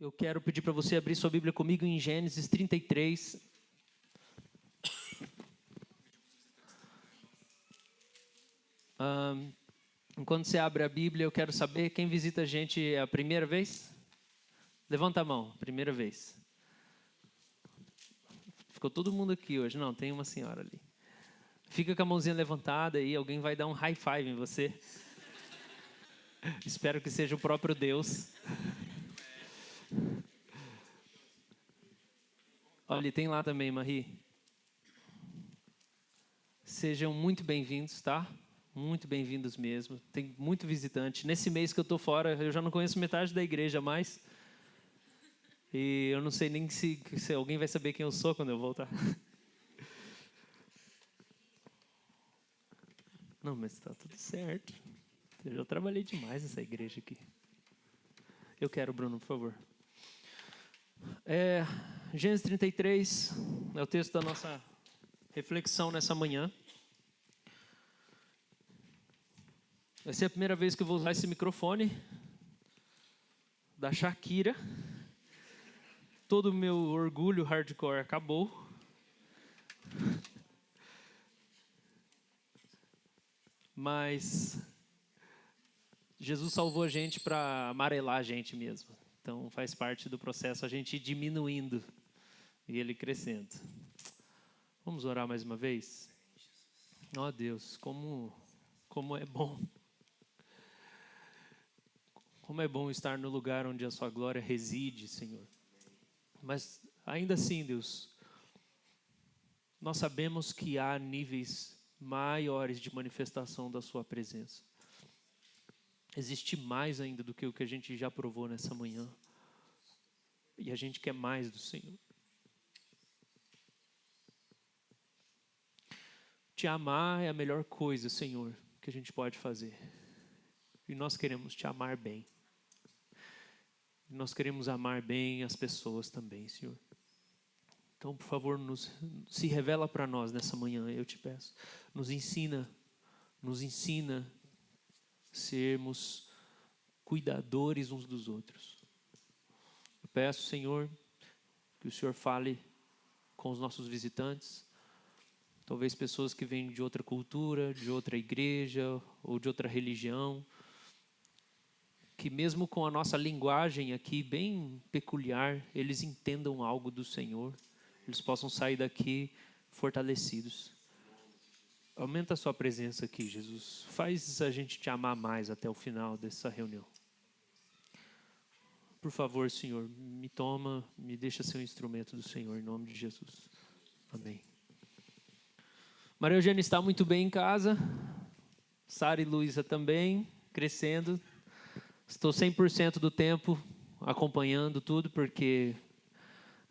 Eu quero pedir para você abrir sua Bíblia comigo em Gênesis 33. Enquanto você abre a Bíblia, eu quero saber quem visita a gente a primeira vez? Levanta a mão, primeira vez. Ficou todo mundo aqui hoje. Não, tem uma senhora ali. Fica com a mãozinha levantada aí, alguém vai dar um high five em você. Espero que seja o próprio Deus. Olha, tem lá também, Marie. Sejam muito bem-vindos, tá? Muito bem-vindos mesmo. Tem muito visitante. Nesse mês que eu tô fora, eu já não conheço metade da igreja mais. E eu não sei nem se alguém vai saber quem eu sou quando eu voltar. Não, mas tá tudo certo. Eu já trabalhei demais nessa igreja aqui. Eu quero, Bruno, por favor. Gênesis 33 é o texto da nossa reflexão nessa manhã. Vai ser a primeira vez que eu vou usar esse microfone da Shakira. Todo o meu orgulho hardcore acabou. Mas Jesus salvou a gente para amarelar a gente mesmo. Então faz parte do processo a gente ir diminuindo e ele crescendo. Vamos orar mais uma vez? Ó Deus, como é bom. Como é bom estar no lugar onde a sua glória reside, Senhor. Mas ainda assim, Deus, nós sabemos que há níveis maiores de manifestação da sua presença. Existe mais ainda do que o que a gente já provou nessa manhã. E a gente quer mais do Senhor. Te amar é a melhor coisa, Senhor, que a gente pode fazer. E nós queremos te amar bem. E nós queremos amar bem as pessoas também, Senhor. Então, por favor, se revela para nós nessa manhã, eu te peço. Nos ensina sermos cuidadores uns dos outros. Eu peço, Senhor, que o Senhor fale com os nossos visitantes, talvez pessoas que vêm de outra cultura, de outra igreja ou de outra religião, que mesmo com a nossa linguagem aqui bem peculiar, eles entendam algo do Senhor, eles possam sair daqui fortalecidos. Aumenta a sua presença aqui, Jesus. Faz a gente te amar mais até o final dessa reunião. Por favor, Senhor, me toma, me deixa ser um instrumento do Senhor, em nome de Jesus. Amém. Maria Eugênia está muito bem em casa. Sara e Luísa também, crescendo. Estou 100% do tempo acompanhando tudo, porque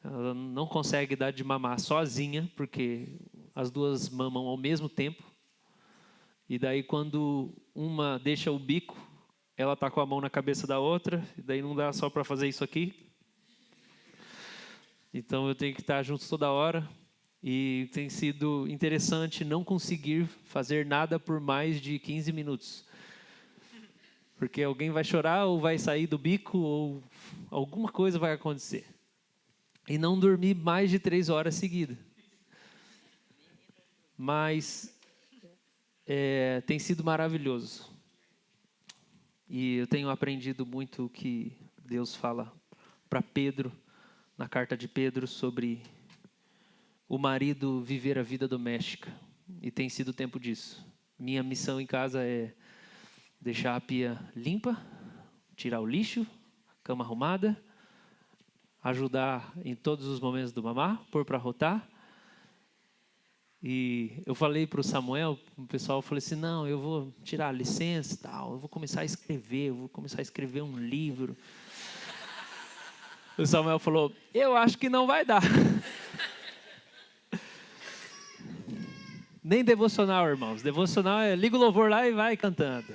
ela não consegue dar de mamar sozinha, porque as duas mamam ao mesmo tempo. E daí quando uma deixa o bico, ela está com a mão na cabeça da outra, e daí não dá só para fazer isso aqui. Então eu tenho que estar junto toda hora. E tem sido interessante não conseguir fazer nada por mais de 15 minutos. Porque alguém vai chorar ou vai sair do bico ou alguma coisa vai acontecer. E não dormir mais de 3 horas seguidas. Mas tem sido maravilhoso. E eu tenho aprendido muito o que Deus fala para Pedro, na carta de Pedro, sobre o marido viver a vida doméstica. E tem sido tempo disso. Minha missão em casa é deixar a pia limpa, tirar o lixo, cama arrumada, ajudar em todos os momentos do mamar, pôr para rotar. E eu falei para o Samuel, o pessoal falou assim, não, eu vou tirar a licença e tal, eu vou começar a escrever um livro. O Samuel falou, eu acho que não vai dar. Nem devocional, irmãos. Devocional é liga o louvor lá e vai cantando.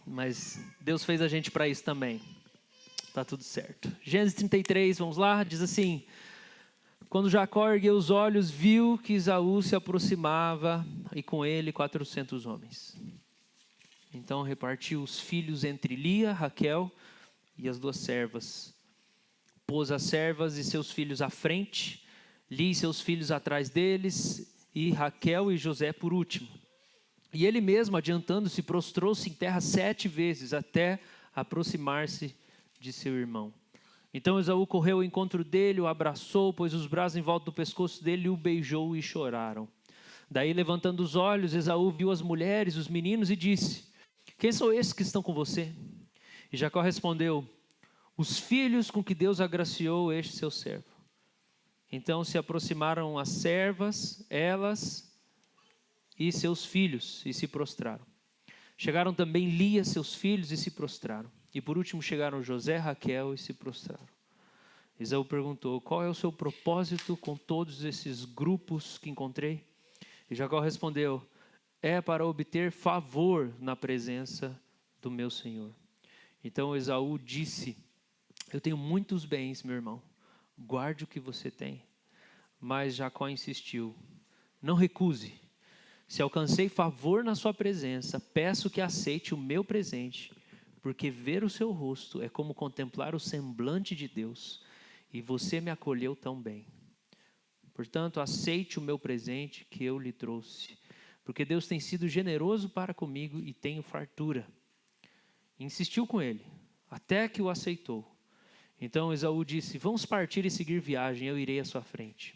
Mas Deus fez a gente para isso também. Tá tudo certo. Gênesis 33, vamos lá, diz assim: quando Jacó ergueu os olhos, viu que Esaú se aproximava e com ele 400 homens. Então repartiu os filhos entre Lia, Raquel e as 2 servas. Pôs as servas e seus filhos à frente, Lia e seus filhos atrás deles, e Raquel e José por último. E ele mesmo, adiantando-se, prostrou-se em terra 7 vezes, até aproximar-se de seu irmão. Então Esaú correu ao encontro dele, o abraçou, pôs os braços em volta do pescoço dele, o beijou e choraram. Daí, levantando os olhos, Esaú viu as mulheres, os meninos, e disse: quem são esses que estão com você? E Jacó respondeu: os filhos com que Deus agraciou este seu servo. Então se aproximaram as servas, elas e seus filhos, e se prostraram. Chegaram também Lia, seus filhos, e se prostraram. E por último chegaram José, Raquel, e se prostraram. Esaú perguntou: qual é o seu propósito com todos esses grupos que encontrei? E Jacó respondeu: é para obter favor na presença do meu senhor. Então Esaú disse: eu tenho muitos bens, meu irmão, guarde o que você tem. Mas Jacó insistiu: não recuse. Se alcancei favor na sua presença, peço que aceite o meu presente, porque ver o seu rosto é como contemplar o semblante de Deus, e você me acolheu tão bem. Portanto, aceite o meu presente que eu lhe trouxe, porque Deus tem sido generoso para comigo e tenho fartura. Insistiu com ele, até que o aceitou. Então Esaú disse: vamos partir e seguir viagem, eu irei à sua frente.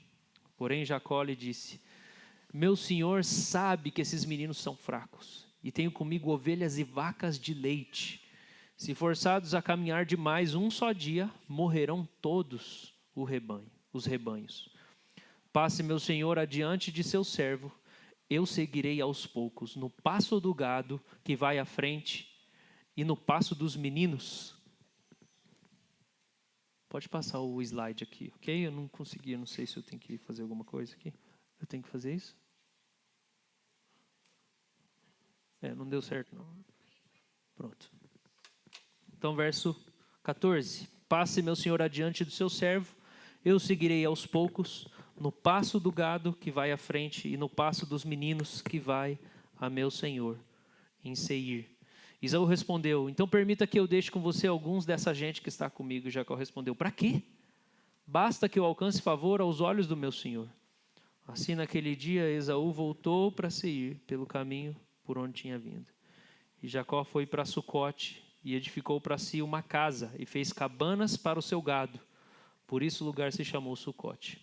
Porém Jacó lhe disse: meu senhor sabe que esses meninos são fracos, e tenho comigo ovelhas e vacas de leite. Se forçados a caminhar demais um só dia, morrerão todos os rebanhos. Passe meu senhor adiante de seu servo, eu seguirei aos poucos, no passo do gado que vai à frente e no passo dos meninos. Pode passar o slide aqui, ok? Eu não consegui, não sei se eu tenho que fazer alguma coisa aqui. Eu tenho que fazer isso? Não deu certo não. Pronto. Então verso 14. Passe meu senhor adiante do seu servo, eu seguirei aos poucos, no passo do gado que vai à frente e no passo dos meninos que vai a meu senhor em Seir. Esaú respondeu: então permita que eu deixe com você alguns dessa gente que está comigo. E Jacó respondeu: para quê? Basta que eu alcance favor aos olhos do meu senhor. Assim naquele dia Esaú voltou para Seir pelo caminho por onde tinha vindo. E Jacó foi para Sucote e edificou para si uma casa e fez cabanas para o seu gado. Por isso o lugar se chamou Sucote.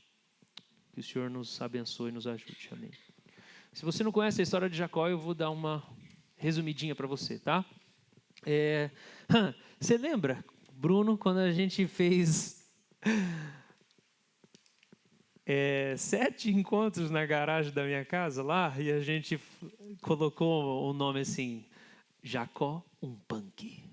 Que o Senhor nos abençoe e nos ajude. Amém. Se você não conhece a história de Jacó, eu vou dar uma resumidinha para você, tá? Você lembra, Bruno, quando a gente fez 7 encontros na garagem da minha casa lá, e a gente colocou o nome assim: Jacó, um punk.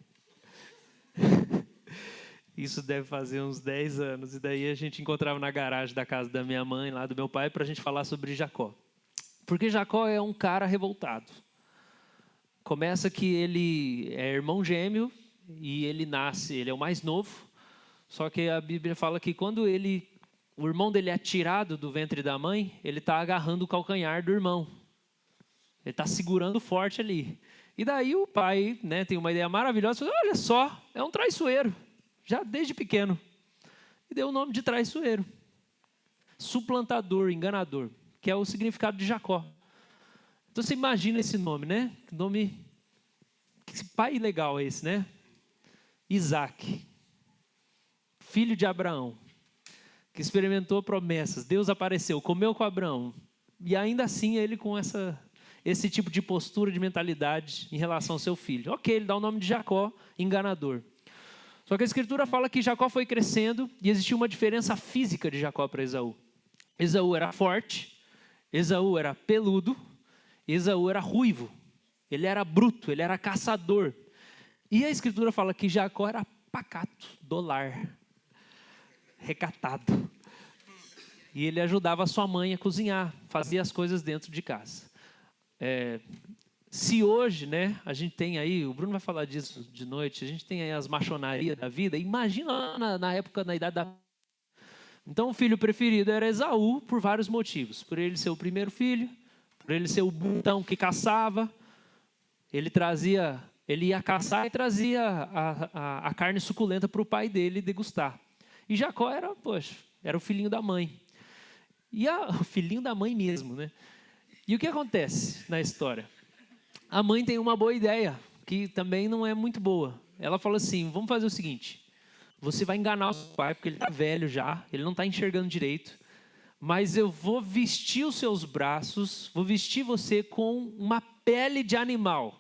Isso deve fazer uns 10 anos. E daí a gente encontrava na garagem da casa da minha mãe, lá do meu pai, para a gente falar sobre Jacó. Porque Jacó é um cara revoltado. Começa que ele é irmão gêmeo e ele é o mais novo. Só que a Bíblia fala que quando o irmão dele é tirado do ventre da mãe, ele está agarrando o calcanhar do irmão. Ele está segurando forte ali. E daí o pai, tem uma ideia maravilhosa. Olha só, é um traiçoeiro. Já desde pequeno. E deu o nome de traiçoeiro. Suplantador, enganador. Que é o significado de Jacó. Então você imagina esse nome, né? Nome... Que pai legal é esse, né? Isaac. Filho de Abraão. Que experimentou promessas. Deus apareceu, comeu com Abraão. E ainda assim ele com esse tipo de postura, de mentalidade em relação ao seu filho. Ok, ele dá o nome de Jacó, enganador. Só que a Escritura fala que Jacó foi crescendo e existia uma diferença física de Jacó para Esaú. Esaú era forte, Esaú era peludo, Esaú era ruivo, ele era bruto, ele era caçador. E a Escritura fala que Jacó era pacato, do lar, recatado. E ele ajudava a sua mãe a cozinhar, fazia as coisas dentro de casa. Se hoje, a gente tem aí, o Bruno vai falar disso de noite, a gente tem aí as machonarias da vida, imagina na época, na idade da... Então o filho preferido era Esaú por vários motivos. Por ele ser o primeiro filho, por ele ser o bundão que caçava, Ele ia caçar e trazia a carne suculenta para o pai dele degustar. E Jacó era o filhinho da mãe. O filhinho da mãe mesmo, né? E o que acontece na história? A mãe tem uma boa ideia, que também não é muito boa. Ela fala assim, vamos fazer o seguinte, você vai enganar o seu pai, porque ele está velho já, ele não está enxergando direito, mas eu vou vestir os seus braços, vou vestir você com uma pele de animal.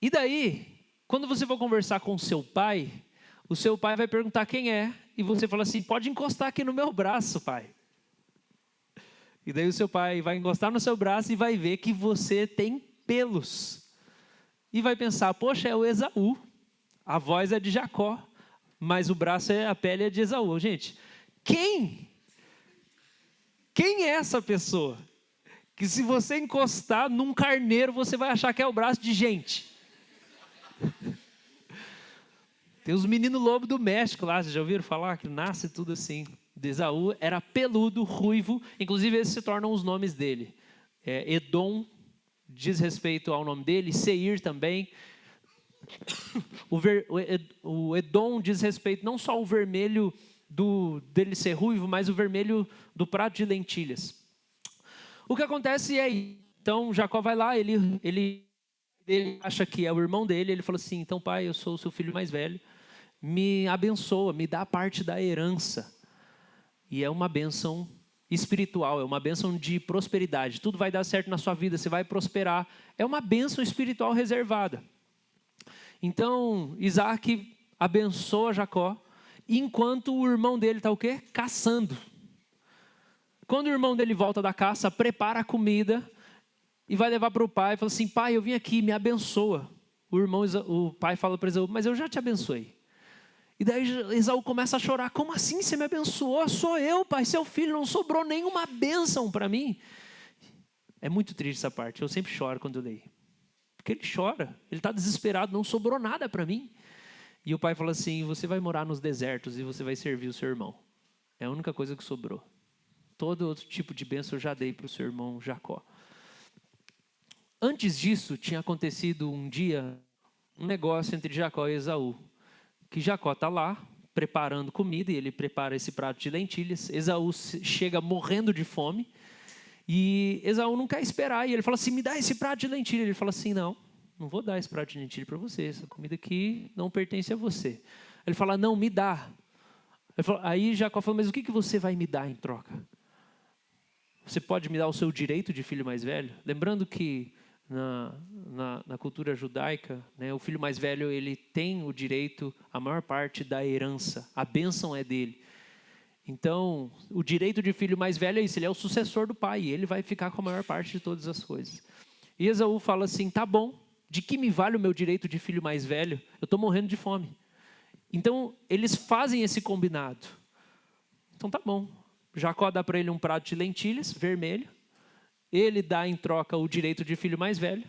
E daí, quando você for conversar com o seu pai vai perguntar quem é, e você fala assim, pode encostar aqui no meu braço, pai. E daí o seu pai vai encostar no seu braço e vai ver que você tem pelos. E vai pensar, poxa, é o Esaú. A voz é de Jacó, mas o braço a pele é de Esaú. Gente, quem é essa pessoa? Que se você encostar num carneiro, você vai achar que é o braço de gente. Tem os meninos lobo do México lá, vocês já ouviram falar? Que nasce tudo assim. De Esaú era peludo, ruivo, inclusive esses se tornam os nomes dele. Edom diz respeito ao nome dele, Seir também. O Edom diz respeito não só ao vermelho dele ser ruivo, mas o vermelho do prato de lentilhas. O que acontece é, então Jacó vai lá, ele acha que é o irmão dele, ele fala assim, então pai, eu sou o seu filho mais velho, me abençoa, me dá parte da herança. E é uma bênção espiritual, é uma bênção de prosperidade. Tudo vai dar certo na sua vida, você vai prosperar. É uma bênção espiritual reservada. Então, Isaac abençoa Jacó, enquanto o irmão dele está o quê? Caçando. Quando o irmão dele volta da caça, prepara a comida e vai levar para o pai. Fala assim, pai, eu vim aqui, me abençoa. O pai fala para Esaú, mas eu já te abençoei. E daí Esaú começa a chorar. Como assim você me abençoou? Sou eu, pai, seu filho. Não sobrou nenhuma bênção para mim. É muito triste essa parte. Eu sempre choro quando eu leio. Porque ele chora. Ele está desesperado. Não sobrou nada para mim. E o pai fala assim, você vai morar nos desertos e você vai servir o seu irmão. É a única coisa que sobrou. Todo outro tipo de bênção eu já dei para o seu irmão Jacó. Antes disso, tinha acontecido um dia um negócio entre Jacó e Esaú. Que Jacó está lá, preparando comida, e ele prepara esse prato de lentilhas. Esaú chega morrendo de fome, e Esaú não quer esperar, e ele fala assim, me dá esse prato de lentilha. Ele fala assim, não vou dar esse prato de lentilha para você, essa comida aqui não pertence a você. Ele fala, não, me dá. Aí Jacó fala, mas o que você vai me dar em troca? Você pode me dar o seu direito de filho mais velho? Lembrando que na cultura judaica, né, o filho mais velho ele tem o direito, a maior parte da herança, a bênção é dele. Então, o direito de filho mais velho é isso, ele é o sucessor do pai, e ele vai ficar com a maior parte de todas as coisas. E Esaú fala assim, tá bom, de que me vale o meu direito de filho mais velho? Eu estou morrendo de fome. Então, eles fazem esse combinado. Então, tá bom. Jacó dá para ele um prato de lentilhas, vermelho. Ele dá em troca o direito de filho mais velho.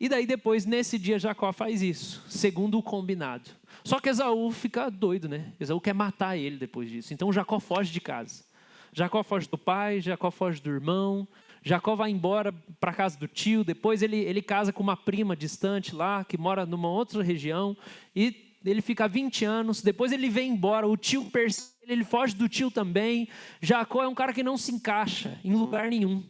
E daí depois, nesse dia, Jacó faz isso, segundo o combinado. Só que Esaú fica doido, né? Esaú quer matar ele depois disso. Então Jacó foge de casa. Jacó foge do pai, Jacó foge do irmão. Jacó vai embora para a casa do tio. Depois ele casa com uma prima distante lá, que mora numa outra região. E ele fica 20 anos. Depois ele vem embora, o tio persegue ele foge do tio também. Jacó é um cara que não se encaixa em lugar nenhum.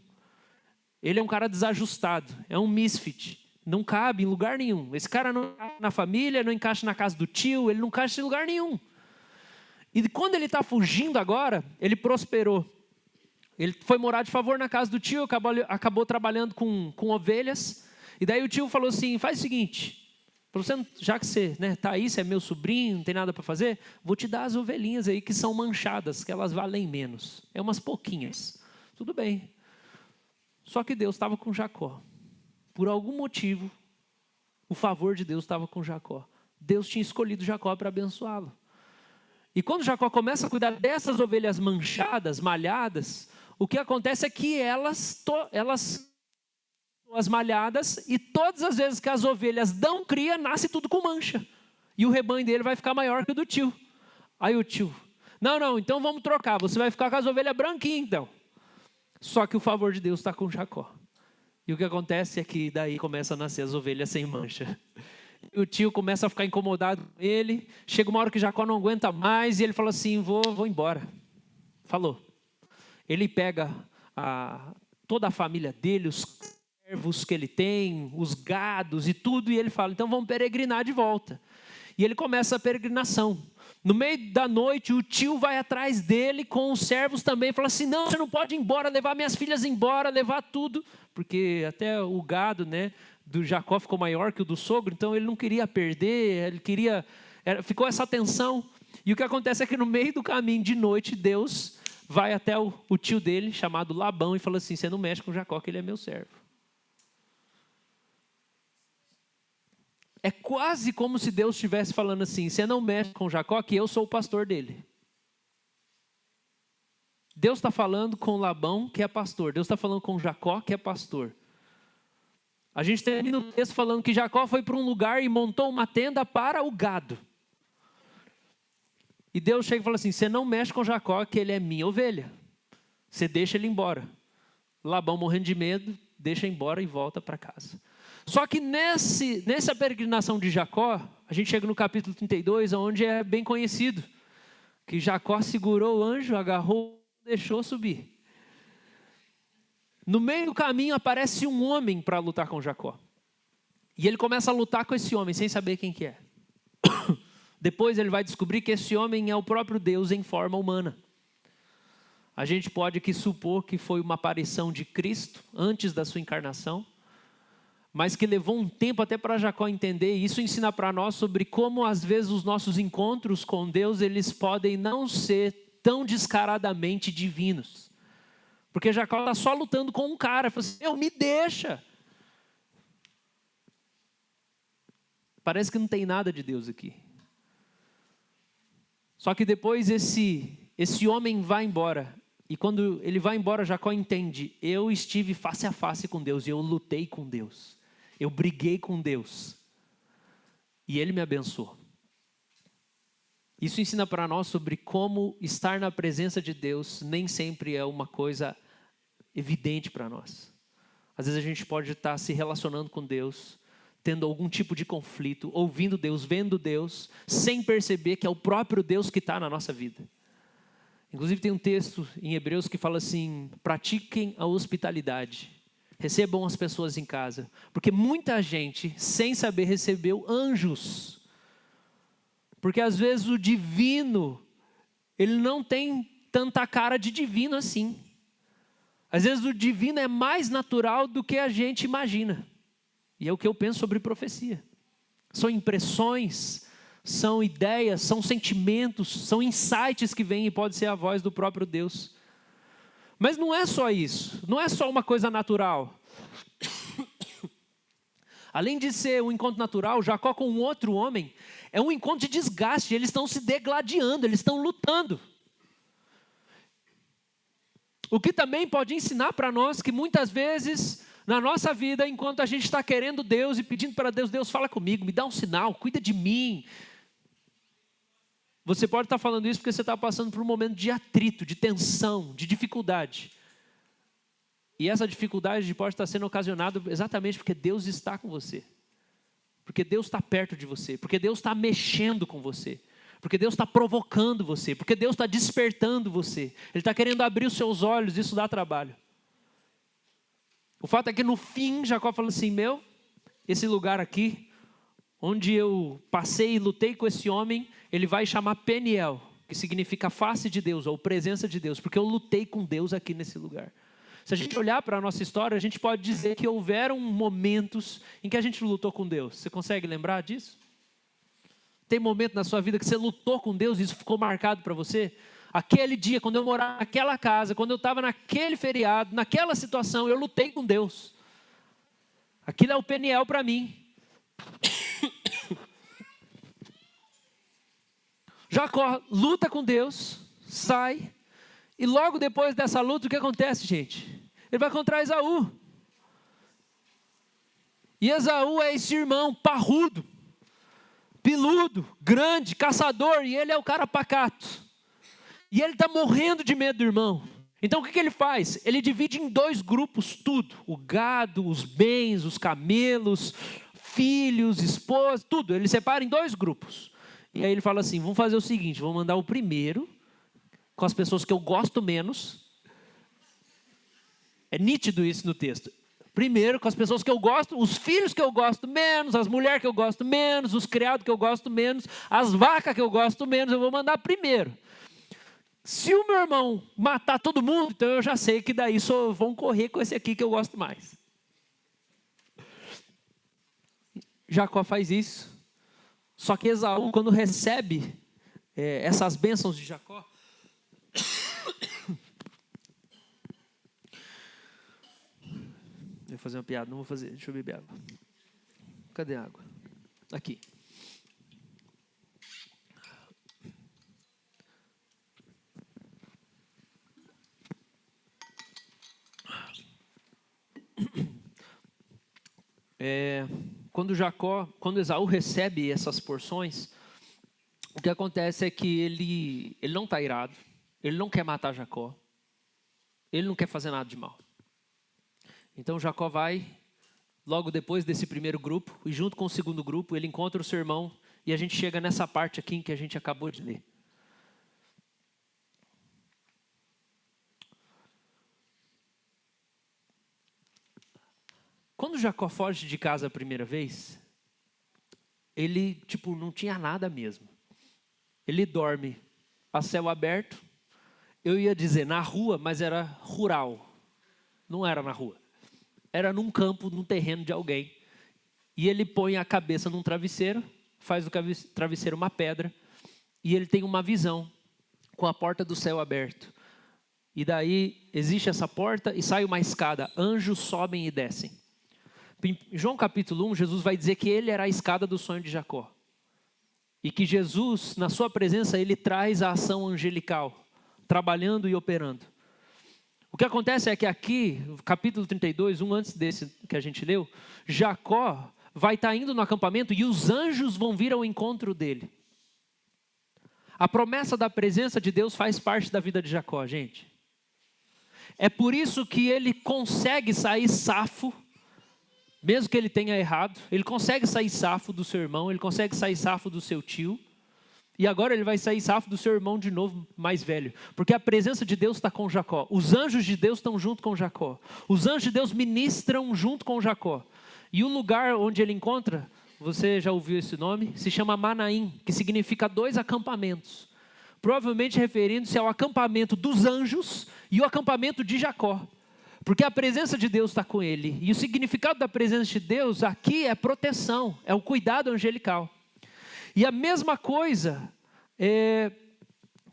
Ele é um cara desajustado, é um misfit, não cabe em lugar nenhum. Esse cara não encaixa na família, não encaixa na casa do tio, ele não encaixa em lugar nenhum. E quando ele está fugindo agora, ele prosperou. Ele foi morar de favor na casa do tio, acabou trabalhando com ovelhas. E daí o tio falou assim, faz o seguinte, já que você está aí, você é meu sobrinho, não tem nada para fazer, vou te dar as ovelhinhas aí que são manchadas, que elas valem menos. É umas pouquinhas. Tudo bem. Só que Deus estava com Jacó. Por algum motivo, o favor de Deus estava com Jacó. Deus tinha escolhido Jacó para abençoá-lo. E quando Jacó começa a cuidar dessas ovelhas manchadas, malhadas, o que acontece é que elas as malhadas, e todas as vezes que as ovelhas dão cria, nasce tudo com mancha. E o rebanho dele vai ficar maior que o do tio. Aí o tio, não, então vamos trocar, você vai ficar com as ovelhas branquinhas então. Só que o favor de Deus está com Jacó. E o que acontece é que daí começa a nascer as ovelhas sem mancha. E o tio começa a ficar incomodado com ele. Chega uma hora que Jacó não aguenta mais e ele fala assim, vou embora. Falou. Ele pega toda a família dele, os servos que ele tem, os gados e tudo, e ele fala, então vamos peregrinar de volta. E ele começa a peregrinação. No meio da noite, o tio vai atrás dele com os servos também, fala assim, não, você não pode ir embora, levar minhas filhas embora, levar tudo, porque até o gado, né, do Jacó ficou maior que o do sogro, então ele não queria perder, ele queria, ficou essa tensão. E o que acontece é que no meio do caminho, de noite, Deus vai até o tio dele, chamado Labão, e fala assim, você não mexe com Jacó, que ele é meu servo. É quase como se Deus estivesse falando assim, você não mexe com Jacó, que eu sou o pastor dele. Deus está falando com Labão, que é pastor. Deus está falando com Jacó, que é pastor. A gente termina o texto falando que Jacó foi para um lugar e montou uma tenda para o gado. E Deus chega e fala assim, você não mexe com Jacó, que ele é minha ovelha. Você deixa ele embora. Labão, morrendo de medo, deixa embora e volta para casa. Só que nessa peregrinação de Jacó, a gente chega no capítulo 32, onde é bem conhecido, que Jacó segurou o anjo, agarrou, deixou subir. No meio do caminho aparece um homem para lutar com Jacó. E ele começa a lutar com esse homem, sem saber quem que é. Depois ele vai descobrir que esse homem é o próprio Deus em forma humana. A gente pode aqui supor que foi uma aparição de Cristo antes da sua encarnação, mas que levou um tempo até para Jacó entender, e isso ensina para nós sobre como às vezes os nossos encontros com Deus, eles podem não ser tão descaradamente divinos. Porque Jacó está só lutando com um cara, fala assim, me deixa. Parece que não tem nada de Deus aqui. Só que depois esse homem vai embora, e quando ele vai embora, Jacó entende, eu estive face a face com Deus, e eu lutei com Deus. Eu briguei com Deus e Ele me abençoou. Isso ensina para nós sobre como estar na presença de Deus nem sempre é uma coisa evidente para nós. Às vezes a gente pode estar se relacionando com Deus, tendo algum tipo de conflito, ouvindo Deus, vendo Deus, sem perceber que é o próprio Deus que está na nossa vida. Inclusive tem um texto em Hebreus que fala assim, pratiquem a hospitalidade. Recebam as pessoas em casa, porque muita gente, sem saber, recebeu anjos, porque às vezes o divino, ele não tem tanta cara de divino assim, às vezes o divino é mais natural do que a gente imagina, e é o que eu penso sobre profecia, são impressões, são ideias, são sentimentos, são insights que vêm e pode ser a voz do próprio Deus. Mas não é só isso, não é só uma coisa natural. Além de ser um encontro natural, Jacó com um outro homem, é um encontro de desgaste, eles estão se degladiando, eles estão lutando. O que também pode ensinar para nós que muitas vezes, na nossa vida, enquanto a gente está querendo Deus e pedindo para Deus, Deus fala comigo, me dá um sinal, cuida de mim. Você pode estar falando isso porque você está passando por um momento de atrito, de tensão, de dificuldade. E essa dificuldade pode estar sendo ocasionada exatamente porque Deus está com você. Porque Deus está perto de você. Porque Deus está mexendo com você. Porque Deus está provocando você. Porque Deus está despertando você. Ele está querendo abrir os seus olhos, isso dá trabalho. O fato é que no fim, Jacó falou assim, esse lugar aqui, onde eu passei e lutei com esse homem, ele vai chamar Peniel, que significa face de Deus, ou presença de Deus, porque eu lutei com Deus aqui nesse lugar. Se a gente olhar para a nossa história, a gente pode dizer que houveram momentos em que a gente lutou com Deus. Você consegue lembrar disso? Tem momento na sua vida que você lutou com Deus e isso ficou marcado para você? Aquele dia, quando eu morava naquela casa, quando eu estava naquele feriado, naquela situação, eu lutei com Deus. Aquilo é o Peniel para mim. Jacó luta com Deus, sai, e logo depois dessa luta, o que acontece, gente? Ele vai encontrar Esaú. E Esaú é esse irmão parrudo, peludo, grande, caçador, e ele é o cara pacato. E ele está morrendo de medo do irmão. Então o que ele faz? Ele divide em 2 grupos tudo: o gado, os bens, os camelos, filhos, esposa, tudo. Ele separa em 2 grupos. E aí ele fala assim: vamos fazer o seguinte, vou mandar o primeiro com as pessoas que eu gosto menos. É nítido isso no texto. Primeiro com as pessoas que eu gosto, os filhos que eu gosto menos, as mulheres que eu gosto menos, os criados que eu gosto menos, as vacas que eu gosto menos, eu vou mandar primeiro. Se o meu irmão matar todo mundo, então eu já sei que daí só vão correr com esse aqui que eu gosto mais. Jacó faz isso. Só que Esaú, quando recebe essas bênçãos de Jacó, eu vou fazer uma piada, não vou fazer, deixa eu beber água. Cadê a água? Aqui. Quando Esaú recebe essas porções, o que acontece é que ele não está irado, ele não quer matar Jacó, ele não quer fazer nada de mal. Então Jacó vai, logo depois desse primeiro grupo, e junto com o segundo grupo, ele encontra o seu irmão, e a gente chega nessa parte aqui em que a gente acabou de ler. Quando Jacó foge de casa a primeira vez, ele não tinha nada mesmo. Ele dorme a céu aberto, eu ia dizer na rua, mas era rural, não era na rua. Era num campo, num terreno de alguém. E ele põe a cabeça num travesseiro, faz do travesseiro uma pedra, e ele tem uma visão com a porta do céu aberto. E daí existe essa porta e sai uma escada, anjos sobem e descem. Em João capítulo 1, Jesus vai dizer que ele era a escada do sonho de Jacó. E que Jesus, na sua presença, ele traz a ação angelical, trabalhando e operando. O que acontece é que aqui, capítulo 32, antes desse que a gente leu, Jacó vai estar indo no acampamento e os anjos vão vir ao encontro dele. A promessa da presença de Deus faz parte da vida de Jacó, gente. É por isso que ele consegue sair safo, mesmo que ele tenha errado, ele consegue sair safo do seu irmão, ele consegue sair safo do seu tio, e agora ele vai sair safo do seu irmão de novo, mais velho, porque a presença de Deus está com Jacó, os anjos de Deus estão junto com Jacó, os anjos de Deus ministram junto com Jacó, e o lugar onde ele encontra, você já ouviu esse nome, se chama Manaim, que significa 2 acampamentos, provavelmente referindo-se ao acampamento dos anjos e o acampamento de Jacó. Porque a presença de Deus está com ele. E o significado da presença de Deus aqui é proteção, é o cuidado angelical. E a mesma coisa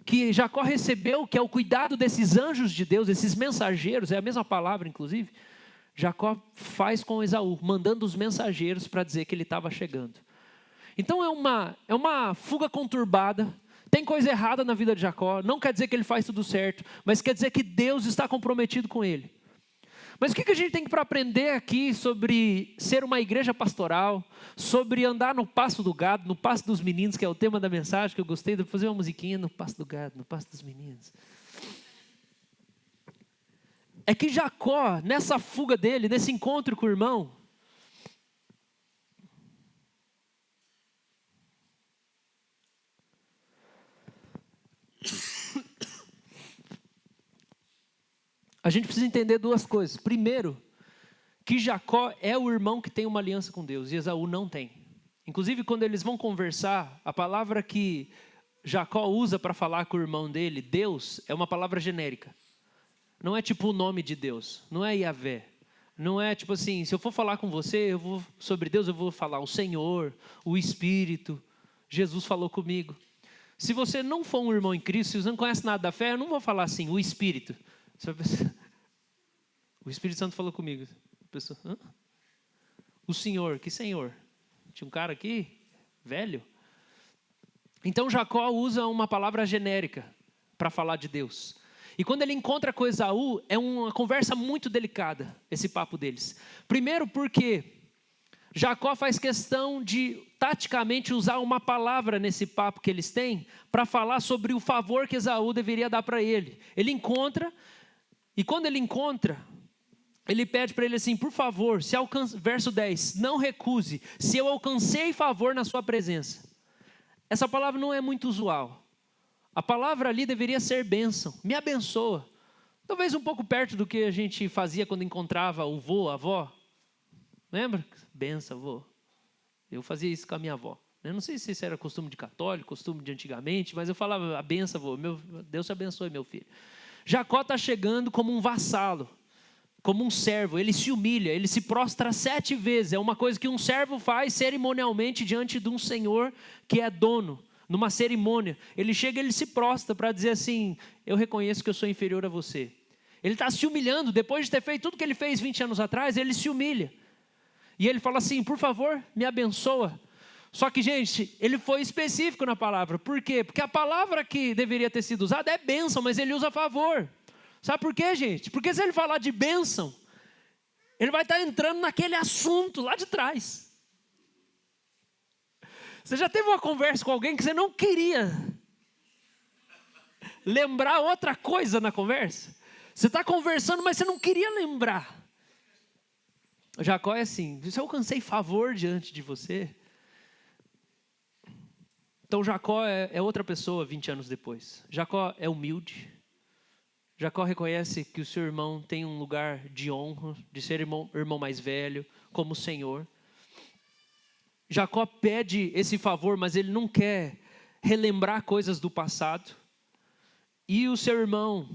que Jacó recebeu, que é o cuidado desses anjos de Deus, esses mensageiros, é a mesma palavra inclusive, Jacó faz com Esaú, mandando os mensageiros para dizer que ele estava chegando. Então é uma fuga conturbada. Tem coisa errada na vida de Jacó, não quer dizer que ele faz tudo certo, mas quer dizer que Deus está comprometido com ele. Mas o que a gente tem para aprender aqui sobre ser uma igreja pastoral, sobre andar no pasto do gado, no pasto dos meninos, que é o tema da mensagem, que eu gostei de fazer uma musiquinha no pasto do gado, no pasto dos meninos. É que Jacó, nessa fuga dele, nesse encontro com o irmão, a gente precisa entender 2 coisas. Primeiro, que Jacó é o irmão que tem uma aliança com Deus e Esaú não tem. Inclusive, quando eles vão conversar, a palavra que Jacó usa para falar com o irmão dele, Deus, é uma palavra genérica. Não é tipo o nome de Deus, não é Yahvé. Não é tipo assim, se eu for falar com você, sobre Deus eu vou falar o Senhor, o Espírito, Jesus falou comigo. Se você não for um irmão em Cristo, se você não conhece nada da fé, eu não vou falar assim, o Espírito. O Espírito Santo falou comigo. Pessoa, hã? O Senhor, que Senhor? Tinha um cara aqui, velho. Então Jacó usa uma palavra genérica para falar de Deus. E quando ele encontra com Esaú, é uma conversa muito delicada, esse papo deles. Primeiro porque Jacó faz questão de, taticamente, usar uma palavra nesse papo que eles têm, para falar sobre o favor que Esaú deveria dar para ele. Ele encontra E quando ele encontra, ele pede para ele assim, por favor, verso 10, não recuse, se eu alcancei favor na sua presença. Essa palavra não é muito usual. A palavra ali deveria ser bênção, me abençoa. Talvez um pouco perto do que a gente fazia quando encontrava o vô, a avó. Lembra? Benção, vô. Eu fazia isso com a minha avó. Eu não sei se isso era costume de católico, costume de antigamente, mas eu falava, a benção, vô, Deus te abençoe, meu filho. Jacó está chegando como um vassalo, como um servo, ele se humilha, ele se prostra 7 vezes, é uma coisa que um servo faz cerimonialmente diante de um senhor que é dono, numa cerimônia. Ele chega, ele se prostra para dizer assim, eu reconheço que eu sou inferior a você. Ele está se humilhando, depois de ter feito tudo que ele fez 20 anos atrás, ele se humilha. E ele fala assim, por favor, me abençoa. Só que, gente, ele foi específico na palavra. Por quê? Porque a palavra que deveria ter sido usada é bênção, mas ele usa favor. Sabe por quê, gente? Porque se ele falar de bênção, ele vai estar entrando naquele assunto lá de trás. Você já teve uma conversa com alguém que você não queria lembrar outra coisa na conversa? Você está conversando, mas você não queria lembrar. Jacó é assim, se eu alcancei favor diante de você... Então Jacó é outra pessoa 20 anos depois. Jacó é humilde. Jacó reconhece que o seu irmão tem um lugar de honra, de ser irmão mais velho, como o Senhor. Jacó pede esse favor, mas ele não quer relembrar coisas do passado. E o seu irmão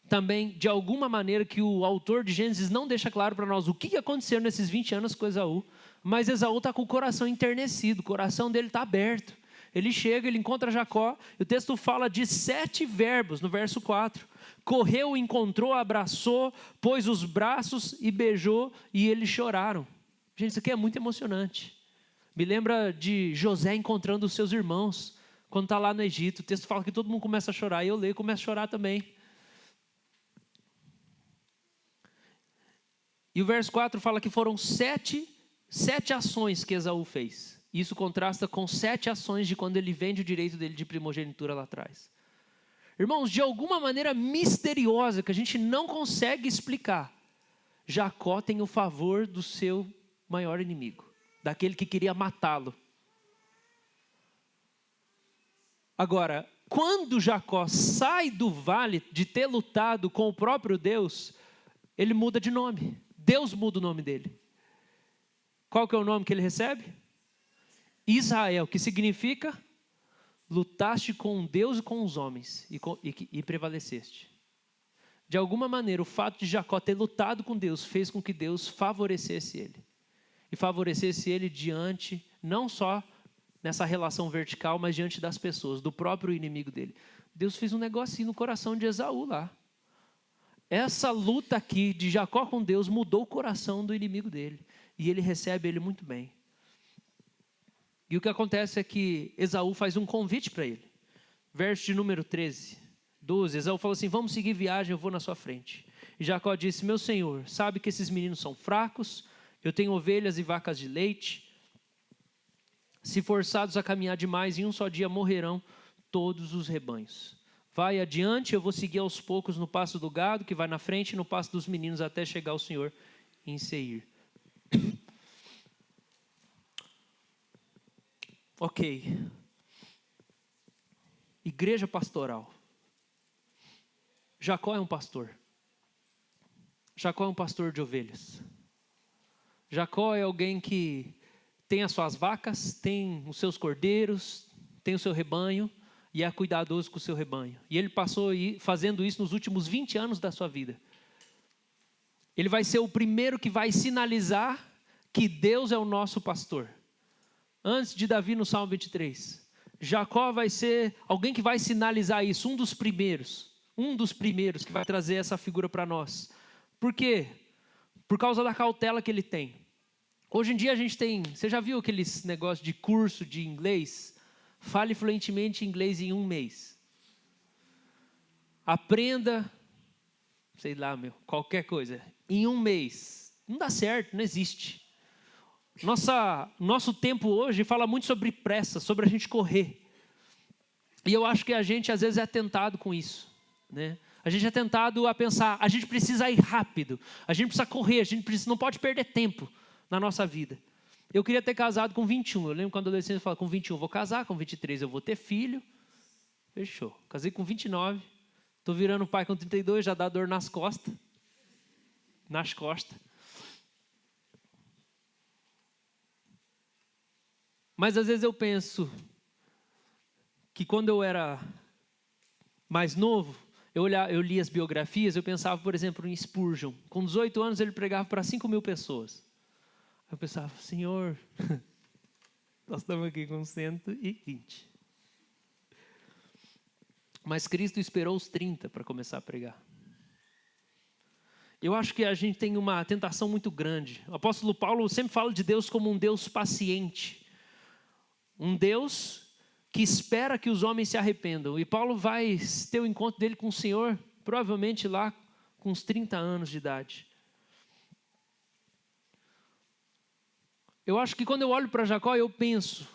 também, de alguma maneira, que o autor de Gênesis não deixa claro para nós o que aconteceu nesses 20 anos com Esaú, mas Esaú está com o coração enternecido, o coração dele está aberto. Ele chega, ele encontra Jacó, e o texto fala de 7 verbos, no verso 4. Correu, encontrou, abraçou, pôs os braços e beijou, e eles choraram. Gente, isso aqui é muito emocionante. Me lembra de José encontrando os seus irmãos, quando está lá no Egito. O texto fala que todo mundo começa a chorar, e eu leio e começo a chorar também. E o verso 4 fala que foram 7 ações que Esaú fez. Isso contrasta com 7 ações de quando ele vende o direito dele de primogenitura lá atrás. Irmãos, de alguma maneira misteriosa que a gente não consegue explicar, Jacó tem o favor do seu maior inimigo, daquele que queria matá-lo. Agora, quando Jacó sai do vale de ter lutado com o próprio Deus, ele muda de nome. Deus muda o nome dele. Qual que é o nome que ele recebe? Israel, que significa lutaste com Deus e com os homens e prevaleceste. De alguma maneira, o fato de Jacó ter lutado com Deus fez com que Deus favorecesse ele. E favorecesse ele diante, não só nessa relação vertical, mas diante das pessoas, do próprio inimigo dele. Deus fez um negocinho no coração de Esaú lá. Essa luta aqui de Jacó com Deus mudou o coração do inimigo dele. E ele recebe ele muito bem. E o que acontece é que Esaú faz um convite para ele. Verso de número 13, 12. Esaú falou assim, vamos seguir viagem, eu vou na sua frente. E Jacó disse, meu senhor, sabe que esses meninos são fracos, eu tenho ovelhas e vacas de leite. Se forçados a caminhar demais, em um só dia morrerão todos os rebanhos. Vai adiante, eu vou seguir aos poucos no passo do gado, que vai na frente, e no passo dos meninos, até chegar ao Senhor em Seir. Ok. Igreja pastoral. Jacó é um pastor. Jacó é um pastor de ovelhas. Jacó é alguém que tem as suas vacas, tem os seus cordeiros, tem o seu rebanho e é cuidadoso com o seu rebanho. E ele passou fazendo isso nos últimos 20 anos da sua vida. Ele vai ser o primeiro que vai sinalizar que Deus é o nosso pastor. Antes de Davi no Salmo 23. Jacó vai ser alguém que vai sinalizar isso, um dos primeiros que vai trazer essa figura para nós. Por quê? Por causa da cautela que ele tem. Hoje em dia a gente tem, você já viu aqueles negócios de curso de inglês? Fale fluentemente inglês em 1 mês. Aprenda, sei lá, qualquer coisa, em 1 mês. Não dá certo, não existe. Nosso tempo hoje fala muito sobre pressa, sobre a gente correr. E eu acho que a gente às vezes é tentado com isso, né? A gente é tentado a pensar, a gente precisa ir rápido, a gente precisa correr, não pode perder tempo na nossa vida. Eu queria ter casado com 21, eu lembro quando adolescente eu falava, com 21 eu vou casar, com 23 eu vou ter filho. Fechou. Casei com 29, estou virando pai com 32, já dá dor nas costas. Mas às vezes eu penso que quando eu era mais novo, eu li as biografias, eu pensava, por exemplo, em Spurgeon. Com 18 anos ele pregava para 5.000 pessoas. Eu pensava, Senhor, nós estamos aqui com 120. Mas Cristo esperou os 30 para começar a pregar. Eu acho que a gente tem uma tentação muito grande. O apóstolo Paulo sempre fala de Deus como um Deus paciente. Um Deus que espera que os homens se arrependam. E Paulo vai ter o encontro dele com o Senhor, provavelmente lá com uns 30 anos de idade. Eu acho que quando eu olho para Jacó, eu penso,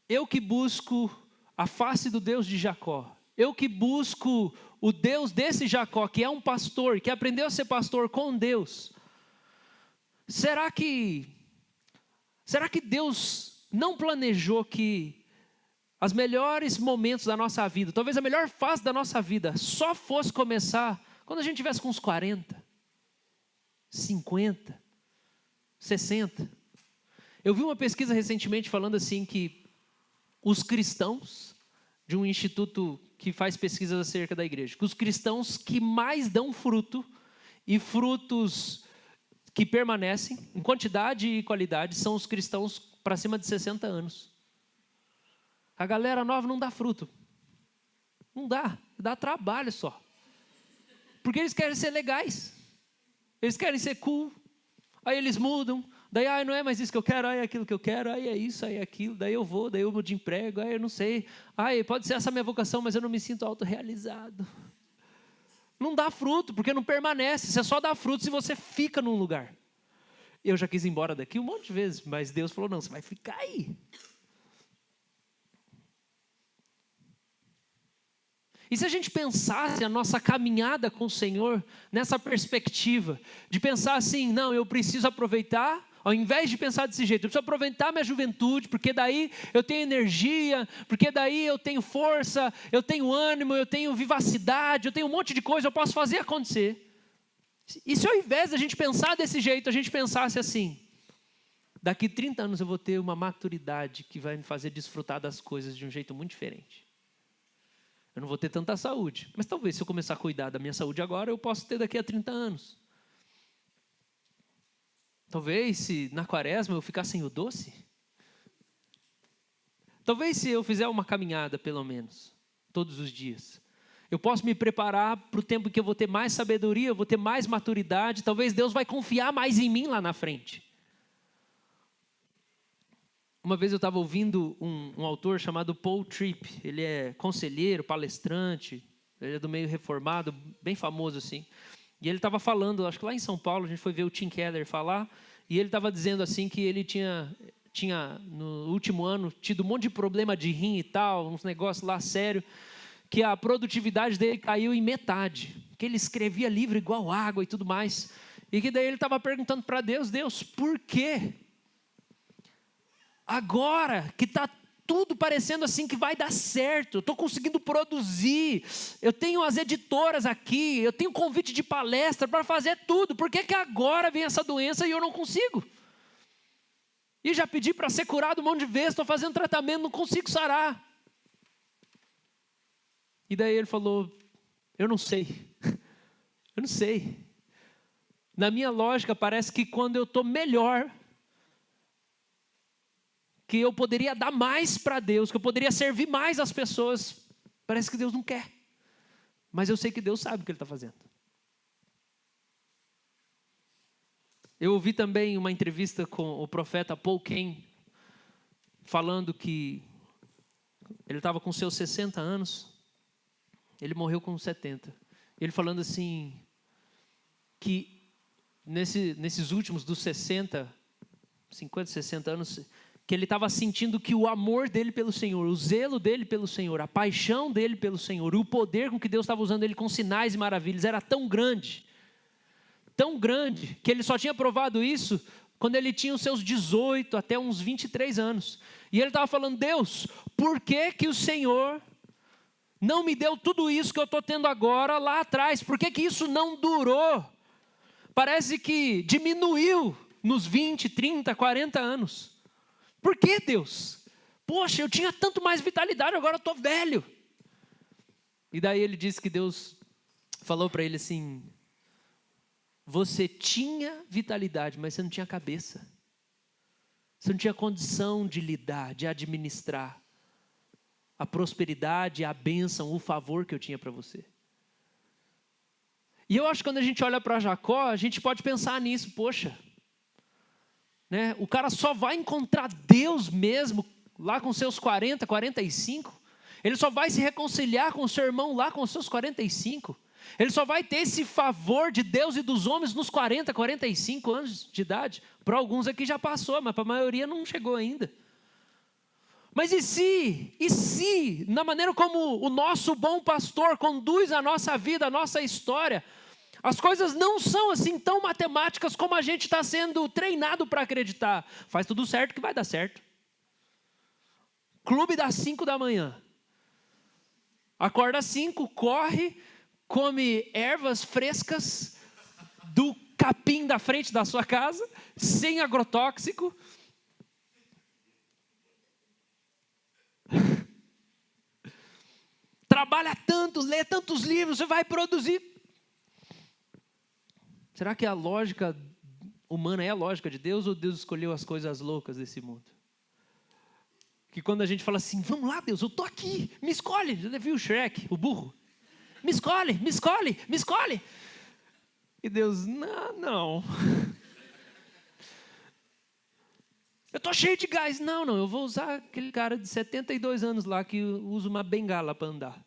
eu que busco a face do Deus de Jacó, eu que busco o Deus desse Jacó, que é um pastor, que aprendeu a ser pastor com Deus, será que Deus não planejou que os melhores momentos da nossa vida, talvez a melhor fase da nossa vida, só fosse começar quando a gente tivesse com uns 40, 50, 60? Eu vi uma pesquisa recentemente falando assim que os cristãos, de um instituto que faz pesquisas acerca da igreja, que os cristãos que mais dão fruto, e frutos que permanecem, em quantidade e qualidade, são os cristãos para cima de 60 anos. A galera nova não dá fruto. Não dá trabalho só. Porque eles querem ser legais. Eles querem ser cool. Aí eles mudam. Daí, não é mais isso que eu quero, é aquilo que eu quero, aí é isso, aí é aquilo, daí eu mudo de emprego, aí eu não sei, pode ser essa minha vocação, mas eu não me sinto autorrealizado. Não dá fruto, porque não permanece, você só dá fruto se você fica num lugar. Eu já quis ir embora daqui um monte de vezes, mas Deus falou, não, você vai ficar aí. E se a gente pensasse a nossa caminhada com o Senhor nessa perspectiva, de pensar assim, não, eu preciso aproveitar, ao invés de pensar desse jeito, eu preciso aproveitar minha juventude, porque daí eu tenho energia, porque daí eu tenho força, eu tenho ânimo, eu tenho vivacidade, eu tenho um monte de coisa, eu posso fazer acontecer. E se ao invés de a gente pensar desse jeito, a gente pensasse assim, daqui 30 anos eu vou ter uma maturidade que vai me fazer desfrutar das coisas de um jeito muito diferente. Eu não vou ter tanta saúde, mas talvez se eu começar a cuidar da minha saúde agora, eu possa ter daqui a 30 anos. Talvez se na quaresma eu ficar sem o doce. Talvez se eu fizer uma caminhada pelo menos, todos os dias. Eu posso me preparar para o tempo que eu vou ter mais sabedoria, eu vou ter mais maturidade. Talvez Deus vai confiar mais em mim lá na frente. Uma vez eu estava ouvindo um autor chamado Paul Tripp. Ele é conselheiro, palestrante, ele é do meio reformado, bem famoso assim. E ele estava falando, acho que lá em São Paulo, a gente foi ver o Tim Keller falar, e ele estava dizendo assim que ele tinha no último ano tido um monte de problema de rim e tal, uns negócios lá sério, que a produtividade dele caiu em metade, que ele escrevia livro igual água e tudo mais, e que daí ele estava perguntando para Deus, por quê? Agora que está tudo parecendo assim que vai dar certo, eu estou conseguindo produzir, eu tenho as editoras aqui, eu tenho convite de palestra para fazer tudo, por que agora vem essa doença e eu não consigo? E já pedi para ser curado um monte de vezes, estou fazendo tratamento, não consigo sarar. E daí ele falou, eu não sei. Na minha lógica parece que quando eu estou melhor, que eu poderia dar mais para Deus, que eu poderia servir mais as pessoas, parece que Deus não quer. Mas eu sei que Deus sabe o que Ele está fazendo. Eu ouvi também uma entrevista com o profeta Paul Cain, falando que ele estava com seus 60 anos, ele morreu com 70. Ele falando assim, que nesses últimos dos 50, 60 anos, que ele estava sentindo que o amor dele pelo Senhor, o zelo dele pelo Senhor, a paixão dele pelo Senhor, e o poder com que Deus estava usando ele com sinais e maravilhas era tão grande, que ele só tinha provado isso quando ele tinha os seus 18 até uns 23 anos. E ele estava falando: Deus, por que que o Senhor não me deu tudo isso que eu estou tendo agora lá atrás? Por que que isso não durou? Parece que diminuiu nos 20, 30, 40 anos. Por que, Deus? Poxa, eu tinha tanto mais vitalidade, agora eu estou velho. E daí ele disse que Deus falou para ele assim: você tinha vitalidade, mas você não tinha cabeça. Você não tinha condição de lidar, de administrar a prosperidade, a bênção, o favor que eu tinha para você. E eu acho que quando a gente olha para Jacó, a gente pode pensar nisso: poxa, né? O cara só vai encontrar Deus mesmo lá com seus 40, 45. Ele só vai se reconciliar com o seu irmão lá com os seus 45. Ele só vai ter esse favor de Deus e dos homens nos 40, 45 anos de idade. Para alguns aqui já passou, mas para a maioria não chegou ainda. Mas e se, na maneira como o nosso bom pastor conduz a nossa vida, a nossa história, as coisas não são assim tão matemáticas como a gente está sendo treinado para acreditar. Faz tudo certo que vai dar certo. Clube das 5 da manhã. Acorda às 5, corre, come ervas frescas do capim da frente da sua casa, sem agrotóxico. Trabalha tanto, lê tantos livros, você vai produzir. Será que a lógica humana é a lógica de Deus, ou Deus escolheu as coisas loucas desse mundo? Que quando a gente fala assim: vamos lá, Deus, eu estou aqui, me escolhe. Já viu o Shrek, o burro? Me escolhe, me escolhe, me escolhe. E Deus: não. Eu estou cheio de gás. Não, eu vou usar aquele cara de 72 anos lá que usa uma bengala para andar.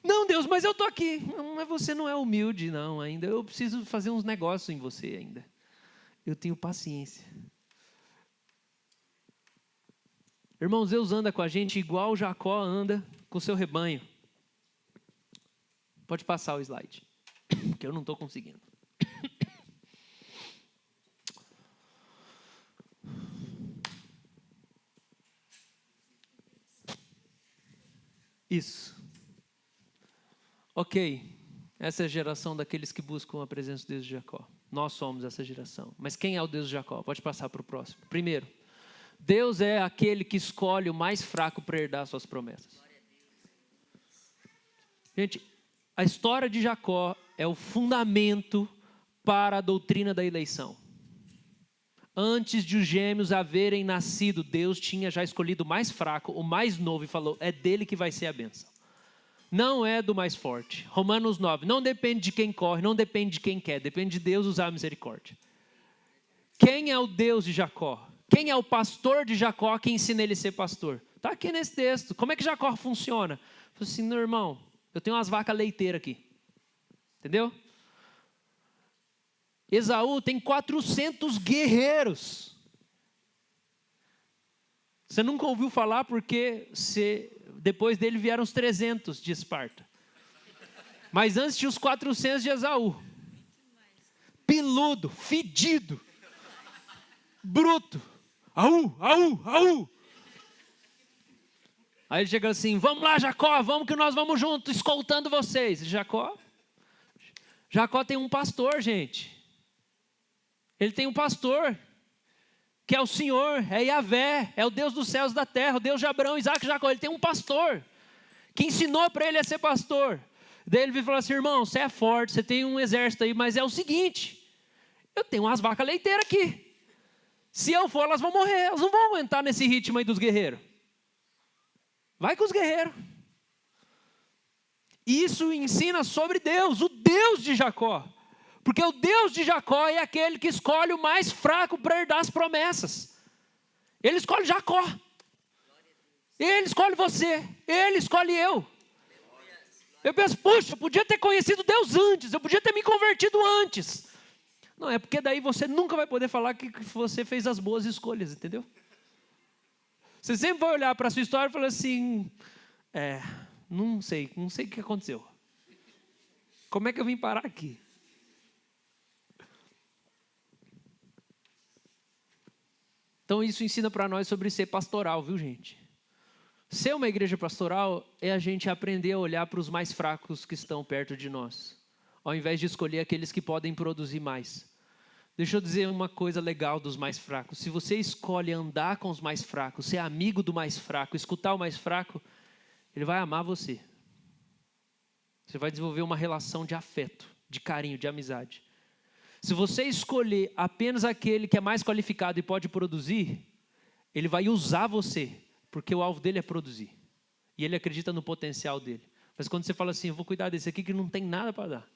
Não, Deus, mas eu estou aqui. Não, mas você não é humilde, não, ainda. Eu preciso fazer uns negócios em você ainda. Eu tenho paciência. Irmãos, Deus anda com a gente igual Jacó anda com o seu rebanho. Pode passar o slide, que eu não estou conseguindo. Isso. Ok, essa é a geração daqueles que buscam a presença de Deus de Jacó. Nós somos essa geração. Mas quem é o Deus de Jacó? Pode passar para o próximo. Primeiro, Deus é aquele que escolhe o mais fraco para herdar suas promessas. Gente, a história de Jacó é o fundamento para a doutrina da eleição. Antes de os gêmeos haverem nascido, Deus tinha já escolhido o mais fraco, o mais novo, e falou: é dele que vai ser a bênção. Não é do mais forte. Romanos 9, não depende de quem corre, não depende de quem quer, depende de Deus usar a misericórdia. Quem é o Deus de Jacó? Quem é o pastor de Jacó que ensina ele a ser pastor? Está aqui nesse texto. Como é que Jacó funciona? Falei assim: meu irmão, eu tenho umas vacas leiteiras aqui. Entendeu? Esaú tem 400 guerreiros. Você nunca ouviu falar porque depois dele vieram os 300 de Esparta. Mas antes tinha os 400 de Esaú. Peludo, fedido, bruto. Aú. Aí ele chega assim: vamos lá, Jacó, vamos que nós vamos junto, escoltando vocês. Jacó tem um pastor, gente. Ele tem um pastor, que é o Senhor, é Yahvé, é o Deus dos céus e da terra, o Deus de Abraão, Isaac e Jacó. Ele tem um pastor, que ensinou para ele a ser pastor. Daí ele veio falar assim: irmão, você é forte, você tem um exército aí, mas é o seguinte, eu tenho umas vacas leiteiras aqui. Se eu for, elas vão morrer, elas não vão aguentar nesse ritmo aí dos guerreiros. Vai com os guerreiros. Isso ensina sobre Deus, o Deus de Jacó. Porque o Deus de Jacó é aquele que escolhe o mais fraco para herdar as promessas. Ele escolhe Jacó. Ele escolhe você. Ele escolhe eu. Eu penso: puxa, eu podia ter conhecido Deus antes. Eu podia ter me convertido antes. Não, é porque daí você nunca vai poder falar que você fez as boas escolhas, entendeu? Você sempre vai olhar para a sua história e falar assim, não sei o que aconteceu. Como é que eu vim parar aqui? Então isso ensina para nós sobre ser pastoral, viu, gente? Ser uma igreja pastoral é a gente aprender a olhar para os mais fracos que estão perto de nós, ao invés de escolher aqueles que podem produzir mais. Deixa eu dizer uma coisa legal dos mais fracos. Se você escolhe andar com os mais fracos, ser amigo do mais fraco, escutar o mais fraco, ele vai amar você. Você vai desenvolver uma relação de afeto, de carinho, de amizade. Se você escolher apenas aquele que é mais qualificado e pode produzir, ele vai usar você, porque o alvo dele é produzir. E ele acredita no potencial dele. Mas quando você fala assim, eu vou cuidar desse aqui que não tem nada para dar,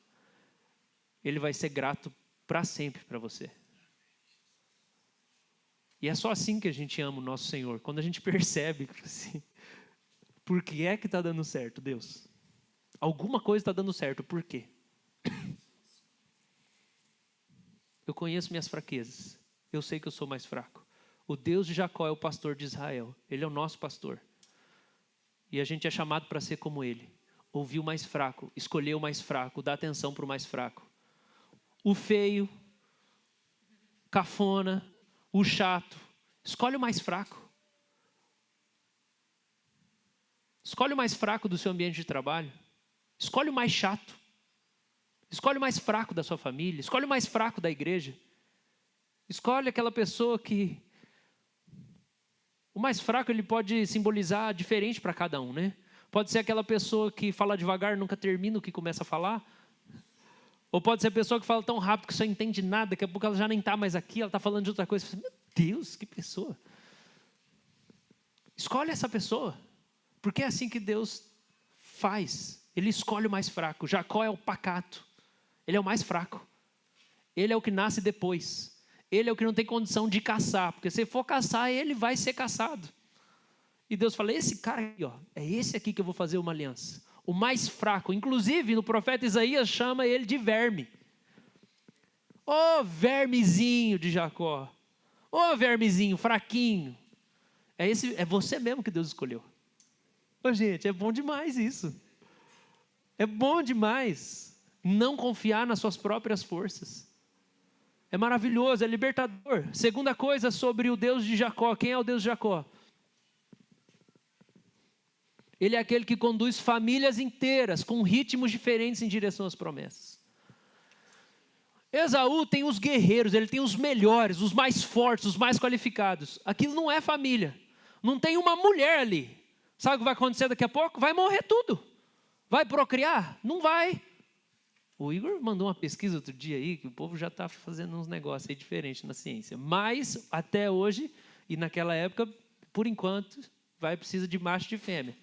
ele vai ser grato para sempre para você. E é só assim que a gente ama o nosso Senhor. Quando a gente percebe assim, por que é que está dando certo, Deus? Alguma coisa está dando certo, por quê? Eu conheço minhas fraquezas. Eu sei que eu sou mais fraco. O Deus de Jacó é o pastor de Israel. Ele é o nosso pastor. E a gente é chamado para ser como ele. Ouvir o mais fraco, escolher o mais fraco, dar atenção para o mais fraco. O feio, cafona, o chato. Escolhe o mais fraco. Escolhe o mais fraco do seu ambiente de trabalho. Escolhe o mais chato. Escolhe o mais fraco da sua família. Escolhe o mais fraco da igreja. Escolhe aquela pessoa que... O mais fraco ele pode simbolizar diferente para cada um, né? Pode ser aquela pessoa que fala devagar, nunca termina o que começa a falar. Ou pode ser a pessoa que fala tão rápido que você não entende nada, daqui a pouco ela já nem está mais aqui, ela está falando de outra coisa. Meu Deus, que pessoa. Escolhe essa pessoa. Porque é assim que Deus faz. Ele escolhe o mais fraco. Jacó é o pacato. Ele é o mais fraco. Ele é o que nasce depois. Ele é o que não tem condição de caçar. Porque se for caçar, ele vai ser caçado. E Deus fala, esse cara aqui, ó, é esse aqui que eu vou fazer uma aliança. O mais fraco. Inclusive, no profeta Isaías chama ele de verme. Ô vermezinho de Jacó. Ô vermezinho, fraquinho. É você mesmo que Deus escolheu. Ô gente, é bom demais isso. É bom demais não confiar nas suas próprias forças. É maravilhoso, é libertador. Segunda coisa sobre o Deus de Jacó. Quem é o Deus de Jacó? Ele é aquele que conduz famílias inteiras com ritmos diferentes em direção às promessas. Esaú tem os guerreiros, ele tem os melhores, os mais fortes, os mais qualificados. Aquilo não é família. Não tem uma mulher ali. Sabe o que vai acontecer daqui a pouco? Vai morrer tudo. Vai procriar? Não vai. O Igor mandou uma pesquisa outro dia aí, que o povo já está fazendo uns negócios aí diferentes na ciência. Mas, até hoje, e naquela época, por enquanto, precisa de macho e de fêmea.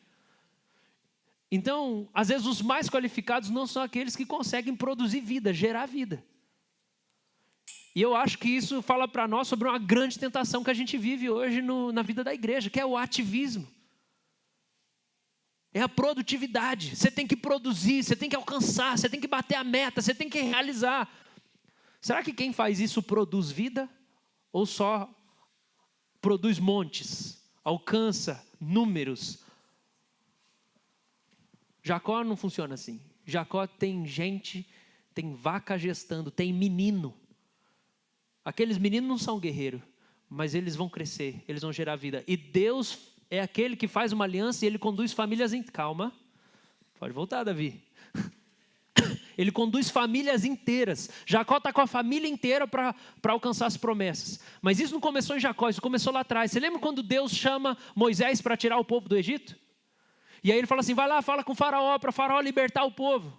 Então, às vezes, os mais qualificados não são aqueles que conseguem produzir vida, gerar vida. E eu acho que isso fala para nós sobre uma grande tentação que a gente vive hoje na vida da igreja, que é o ativismo. É a produtividade. Você tem que produzir, você tem que alcançar, você tem que bater a meta, você tem que realizar. Será que quem faz isso produz vida? Ou só produz montes? Alcança números? Jacó não funciona assim. Jacó tem gente, tem vaca gestando, tem menino. Aqueles meninos não são guerreiros, mas eles vão crescer, eles vão gerar vida. E Deus é aquele que faz uma aliança e ele conduz famílias em... Calma, pode voltar, Davi. Ele conduz famílias inteiras. Jacó está com a família inteira para alcançar as promessas. Mas isso não começou em Jacó, isso começou lá atrás. Você lembra quando Deus chama Moisés para tirar o povo do Egito? E aí ele fala assim, vai lá, fala com o faraó, para o faraó libertar o povo.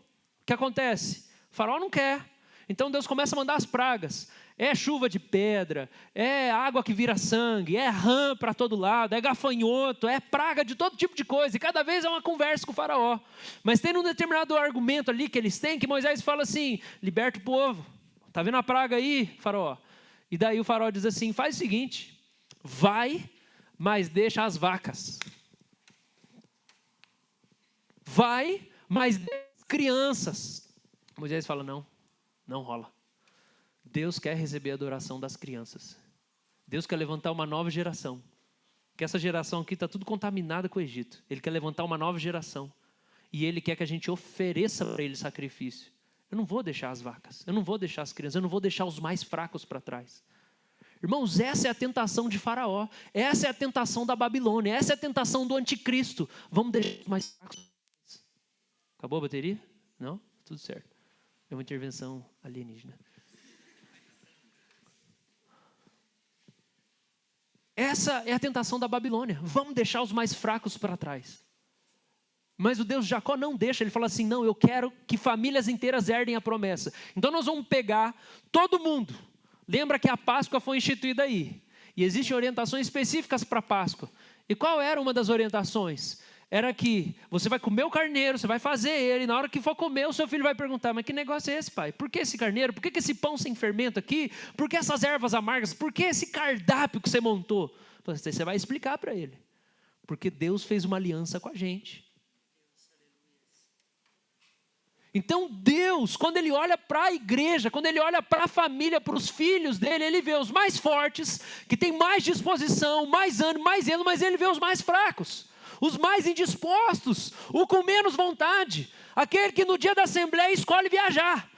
O que acontece? O faraó não quer. Então Deus começa a mandar as pragas. É chuva de pedra, é água que vira sangue, é rã para todo lado, é gafanhoto, é praga de todo tipo de coisa. E cada vez é uma conversa com o faraó. Mas tem um determinado argumento ali que eles têm, que Moisés fala assim, liberta o povo. Está vendo a praga aí, faraó? E daí o faraó diz assim, faz o seguinte, vai, mas deixa as vacas. Vai, mas deixa as crianças. Moisés fala, não rola. Deus quer receber a adoração das crianças. Deus quer levantar uma nova geração. que essa geração aqui está tudo contaminada com o Egito. Ele quer levantar uma nova geração. E Ele quer que a gente ofereça para Ele sacrifício. Eu não vou deixar as vacas, eu não vou deixar as crianças, eu não vou deixar os mais fracos para trás. Irmãos, essa é a tentação de Faraó, essa é a tentação da Babilônia, essa é a tentação do anticristo. Vamos deixar os mais fracos. Acabou a bateria? Não? Tudo certo. É uma intervenção alienígena. Essa é a tentação da Babilônia. Vamos deixar os mais fracos para trás. Mas o Deus de Jacó não deixa. Ele fala assim, não, eu quero que famílias inteiras herdem a promessa. Então nós vamos pegar todo mundo. Lembra que a Páscoa foi instituída aí. E existem orientações específicas para a Páscoa. E qual era uma das orientações? Era que você vai comer o carneiro, você vai fazer ele, na hora que for comer, o seu filho vai perguntar, mas que negócio é esse, pai? Por que esse carneiro? Por que esse pão sem fermento aqui? Por que essas ervas amargas? Por que esse cardápio que você montou? Você vai explicar para ele. Porque Deus fez uma aliança com a gente. Então Deus, quando Ele olha para a igreja, quando Ele olha para a família, para os filhos dele, Ele vê os mais fortes, que têm mais disposição, mais ânimo, mais zelo, mas Ele vê os mais fracos. Os mais indispostos, o com menos vontade, aquele que no dia da assembleia escolhe viajar.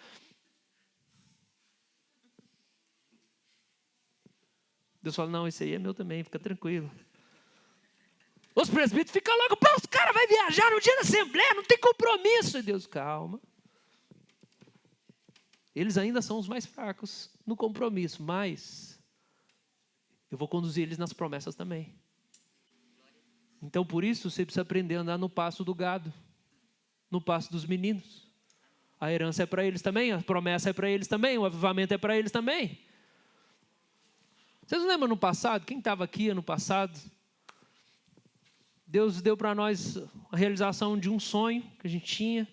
Deus fala, não, esse aí é meu também, fica tranquilo. Os presbíteros ficam logo, pô, os caras vão viajar no dia da assembleia, não tem compromisso. E Deus, calma. Eles ainda são os mais fracos no compromisso, mas eu vou conduzir eles nas promessas também. Então, por isso, você precisa aprender a andar no passo do gado, no passo dos meninos. A herança é para eles também, a promessa é para eles também, o avivamento é para eles também. Vocês não lembram no passado? Quem estava aqui ano passado? Deus deu para nós a realização de um sonho que a gente tinha.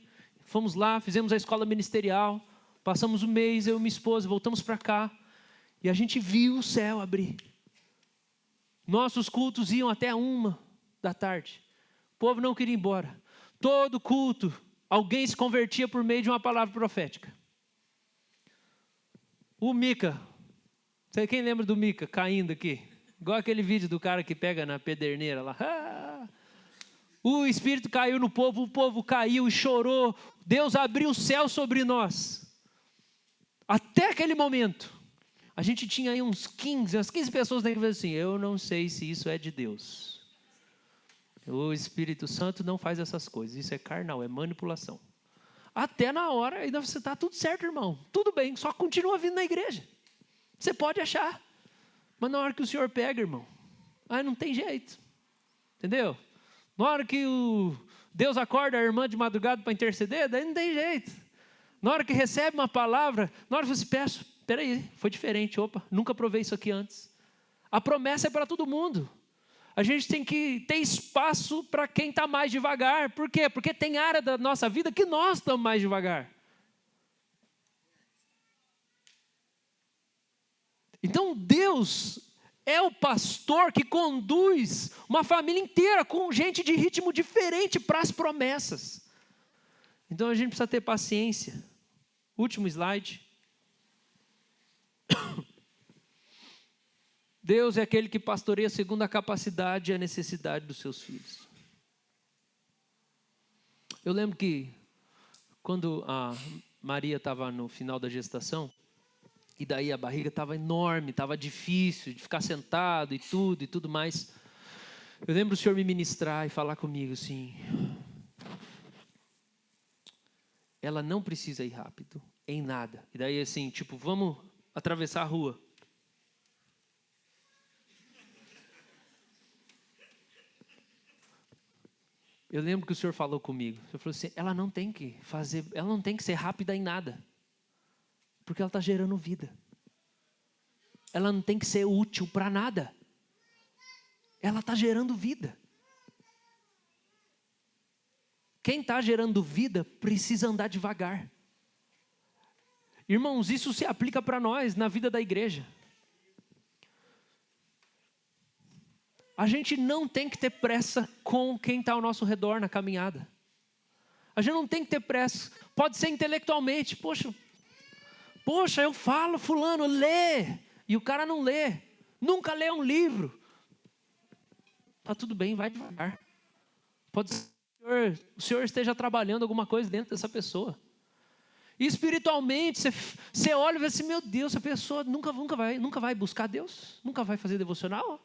Fomos lá, fizemos a escola ministerial, passamos um mês, eu e minha esposa, voltamos para cá, e a gente viu o céu abrir. Nossos cultos iam até 1h da tarde. O povo não queria ir embora. Todo culto, alguém se convertia por meio de uma palavra profética. O Mica, sei quem lembra do Mica caindo aqui? Igual aquele vídeo do cara que pega na pederneira lá. O Espírito caiu no povo, o povo caiu e chorou. Deus abriu o céu sobre nós. Até aquele momento, a gente tinha aí umas 15 pessoas na igreja assim, eu não sei se isso é de Deus. O Espírito Santo não faz essas coisas, isso é carnal, é manipulação. Até na hora, ainda você está tudo certo, irmão, tudo bem, só continua vindo na igreja. Você pode achar, mas na hora que o Senhor pega, irmão, aí não tem jeito, entendeu? Na hora que Deus acorda a irmã de madrugada para interceder, daí não tem jeito. Na hora que recebe uma palavra, na hora que você peça, peraí, foi diferente, opa, nunca provei isso aqui antes. A promessa é para todo mundo. A gente tem que ter espaço para quem está mais devagar. Por quê? Porque tem área da nossa vida que nós estamos mais devagar. Então Deus é o pastor que conduz uma família inteira com gente de ritmo diferente para as promessas. Então a gente precisa ter paciência. Último slide. Deus é aquele que pastoreia segundo a capacidade e a necessidade dos seus filhos. Eu lembro que quando a Maria estava no final da gestação, e daí a barriga estava enorme, estava difícil de ficar sentado e tudo mais. Eu lembro o Senhor me ministrar e falar comigo assim, ela não precisa ir rápido, em nada. E daí assim, tipo, vamos atravessar a rua. Eu lembro que o Senhor falou comigo. O Senhor falou assim, ela não tem que ser rápida em nada. Porque ela está gerando vida. Ela não tem que ser útil para nada. Ela está gerando vida. Quem está gerando vida precisa andar devagar. Irmãos, isso se aplica para nós na vida da igreja. A gente não tem que ter pressa com quem está ao nosso redor na caminhada. A gente não tem que ter pressa. Pode ser intelectualmente. Poxa, eu falo, fulano, lê. E o cara não lê. Nunca lê um livro. Está tudo bem, vai devagar. Pode ser que o Senhor esteja trabalhando alguma coisa dentro dessa pessoa. E espiritualmente, você olha e vê assim, meu Deus, essa pessoa nunca vai buscar Deus, nunca vai fazer devocional,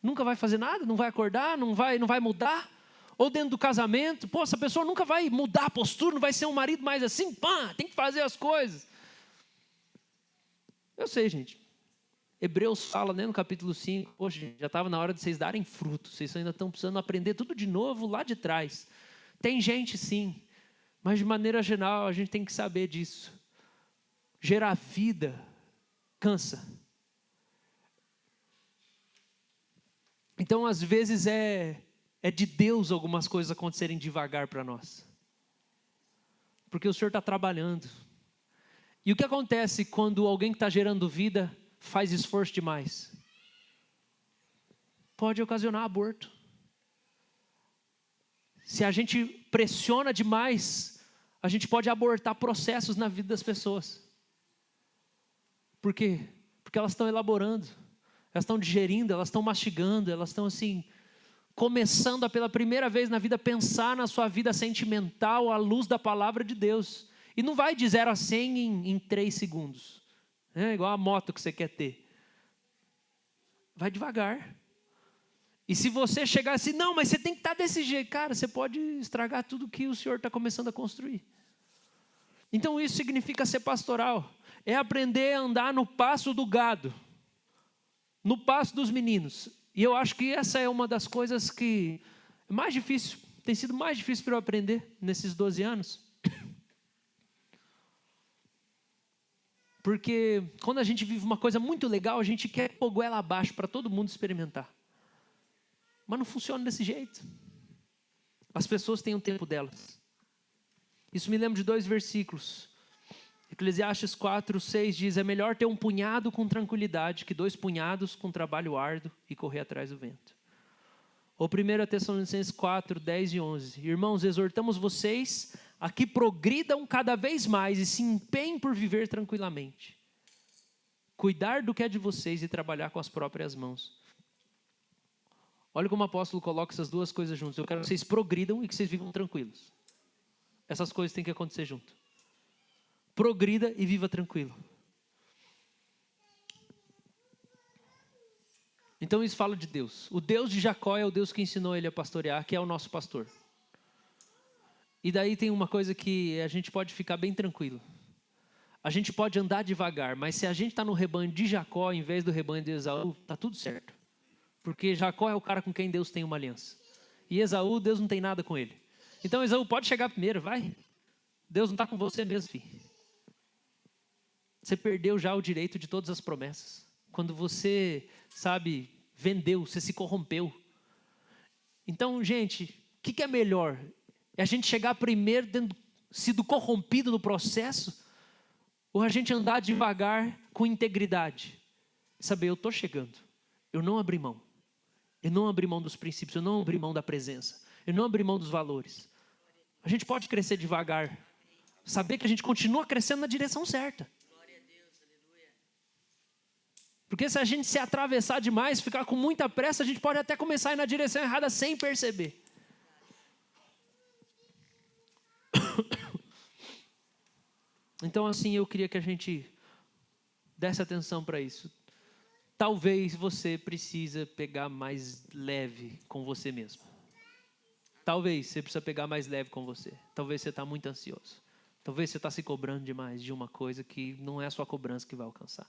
nunca vai fazer nada, não vai acordar, não vai mudar. Ou dentro do casamento, essa pessoa nunca vai mudar a postura, não vai ser um marido mais assim, tem que fazer as coisas. Eu sei, gente. Hebreus fala, né, no capítulo 5, poxa, já estava na hora de vocês darem fruto, vocês ainda estão precisando aprender tudo de novo lá de trás. Tem gente sim, mas de maneira geral a gente tem que saber disso. Gerar vida cansa. Então às vezes é de Deus algumas coisas acontecerem devagar para nós. Porque o Senhor está trabalhando. E o que acontece quando alguém que está gerando vida faz esforço demais? Pode ocasionar aborto. Se a gente pressiona demais, a gente pode abortar processos na vida das pessoas. Por quê? Porque elas estão elaborando, elas estão digerindo, elas estão mastigando, elas estão assim, começando a pela primeira vez na vida pensar na sua vida sentimental à luz da palavra de Deus. E não vai de 0 a 100 em 3 segundos. É igual a moto que você quer ter. Vai devagar. E se você chegar assim, não, mas você tem que estar desse jeito. Cara, você pode estragar tudo que o Senhor está começando a construir. Então isso significa ser pastoral. É aprender a andar no passo do gado. No passo dos meninos. E eu acho que essa é uma das coisas que é mais difícil. Tem sido mais difícil para eu aprender nesses 12 anos. Porque quando a gente vive uma coisa muito legal, a gente quer pôr goela abaixo para todo mundo experimentar. Mas não funciona desse jeito. As pessoas têm o tempo delas. Isso me lembra de 2 versículos. Eclesiastes 4:6 diz, é melhor ter um punhado com tranquilidade que 2 punhados com trabalho árduo e correr atrás do vento. Ou 1 Tessalonicenses 4:10 e 11. Irmãos, exortamos vocês a que progridam cada vez mais e se empenhem por viver tranquilamente. Cuidar do que é de vocês e trabalhar com as próprias mãos. Olha como o apóstolo coloca essas 2 coisas juntas. Eu quero que vocês progridam e que vocês vivam tranquilos. Essas coisas têm que acontecer junto. Progrida e viva tranquilo. Então isso fala de Deus. O Deus de Jacó é o Deus que ensinou ele a pastorear, que é o nosso pastor. E daí tem uma coisa que a gente pode ficar bem tranquilo. A gente pode andar devagar, mas se a gente está no rebanho de Jacó, em vez do rebanho de Esaú, está tudo certo. Porque Jacó é o cara com quem Deus tem uma aliança. E Esaú, Deus não tem nada com ele. Então Esaú pode chegar primeiro, vai. Deus não está com você mesmo, filho. Você perdeu já o direito de todas as promessas. Quando você, vendeu, você se corrompeu. Então, gente, o que é melhor? É a gente chegar primeiro tendo sido corrompido no processo? Ou a gente andar devagar com integridade? Saber, eu estou chegando. Eu não abri mão. Eu não abri mão dos princípios. Eu não abri mão da presença. Eu não abri mão dos valores. A gente pode crescer devagar. Saber que a gente continua crescendo na direção certa. Porque se a gente se atravessar demais, ficar com muita pressa, a gente pode até começar a ir na direção errada sem perceber. Então assim, eu queria que a gente desse atenção para isso. Talvez você precisa pegar mais leve com você mesmo. Talvez você precisa pegar mais leve com você. Talvez você está muito ansioso. Talvez você está se cobrando demais de uma coisa que não é a sua cobrança que vai alcançar.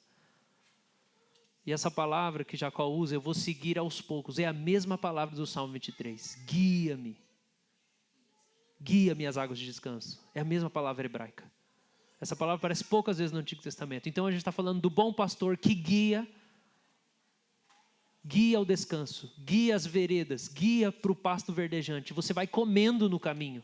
E essa palavra que Jacó usa, eu vou seguir aos poucos. É a mesma palavra do Salmo 23. Guia-me. Guia-me às águas de descanso. É a mesma palavra hebraica. Essa palavra aparece poucas vezes no Antigo Testamento. Então a gente está falando do bom pastor que guia ao descanso, guia as veredas, guia para o pasto verdejante. Você vai comendo no caminho.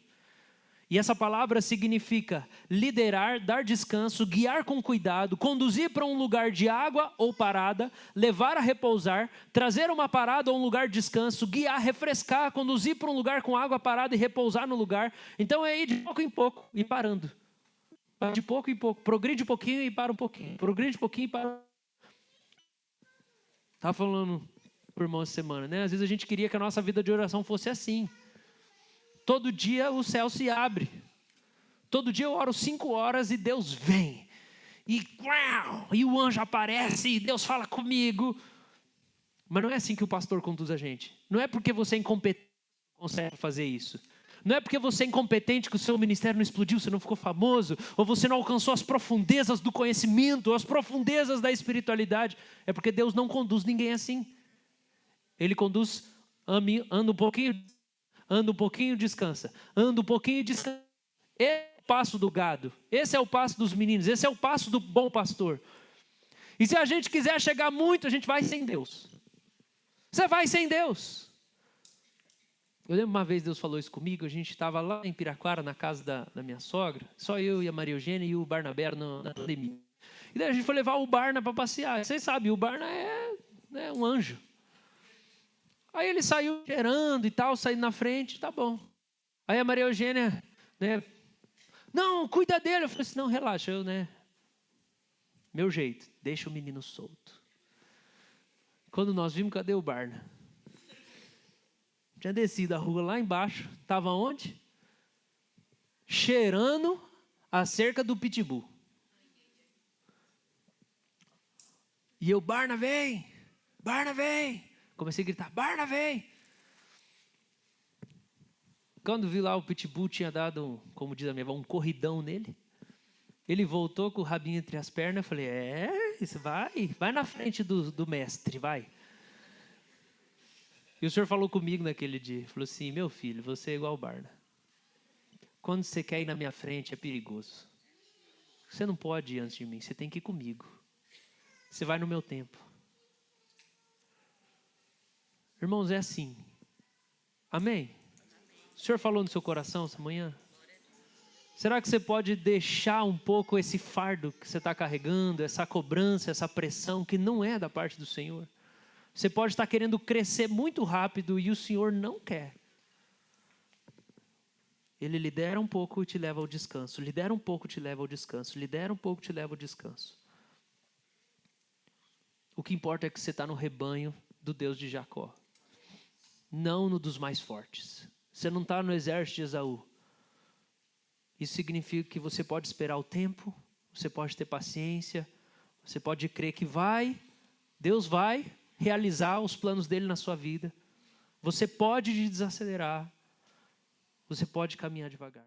E essa palavra significa liderar, dar descanso, guiar com cuidado, conduzir para um lugar de água ou parada, levar a repousar, trazer uma parada ou um lugar de descanso, guiar, refrescar, conduzir para um lugar com água parada e repousar no lugar. Então é ir de pouco em pouco e parando. De pouco em pouco. Progride um pouquinho e para um pouquinho. Progride um pouquinho e para. Estava falando para o irmão essa semana, né? Às vezes a gente queria que a nossa vida de oração fosse assim. Todo dia o céu se abre. Todo dia eu oro 5 horas e Deus vem. E o anjo aparece e Deus fala comigo. Mas não é assim que o pastor conduz a gente. Não é porque você é incompetente que consegue fazer isso. Não é porque você é incompetente que o seu ministério não explodiu, você não ficou famoso, ou você não alcançou as profundezas do conhecimento, as profundezas da espiritualidade. É porque Deus não conduz ninguém assim. Ele conduz, anda um pouquinho, descansa. Anda um pouquinho, descansa. Esse é o passo do gado. Esse é o passo dos meninos. Esse é o passo do bom pastor. E se a gente quiser chegar muito, a gente vai sem Deus. Você vai sem Deus. Eu lembro uma vez Deus falou isso comigo, a gente estava lá em Piraquara, na casa da minha sogra, só eu e a Maria Eugênia e o Barnabé na pandemia. E daí a gente foi levar o Barna para passear. Vocês sabem, o Barna é um anjo. Aí ele saiu cheirando e tal, saindo na frente, tá bom. Aí a Maria Eugênia, né, não, cuida dele. Eu falei assim, não, relaxa, meu jeito, deixa o menino solto. Quando nós vimos, cadê o Barna? Tinha descido a rua lá embaixo, estava onde? Cheirando a cerca do pitbull. E eu, Barna vem, Barna vem. Comecei a gritar, Barna vem. Quando vi lá o pitbull tinha dado, como diz a minha avó, um corridão nele. Ele voltou com o rabinho entre as pernas, eu falei, isso vai na frente do mestre, vai. E o Senhor falou comigo naquele dia, falou assim, meu filho, você é igual o Barna. Quando você quer ir na minha frente, é perigoso. Você não pode ir antes de mim, você tem que ir comigo. Você vai no meu tempo. Irmãos, é assim. Amém? O Senhor falou no seu coração essa manhã? Será que você pode deixar um pouco esse fardo que você está carregando, essa cobrança, essa pressão que não é da parte do Senhor? Você pode estar querendo crescer muito rápido e o Senhor não quer. Ele lidera um pouco e te leva ao descanso. Lidera um pouco e te leva ao descanso. Lidera um pouco e te leva ao descanso. O que importa é que você está no rebanho do Deus de Jacó. Não no dos mais fortes. Você não está no exército de Esaú. Isso significa que você pode esperar o tempo. Você pode ter paciência. Você pode crer que Deus vai realizar os planos dele na sua vida. Você pode desacelerar. Você pode caminhar devagar.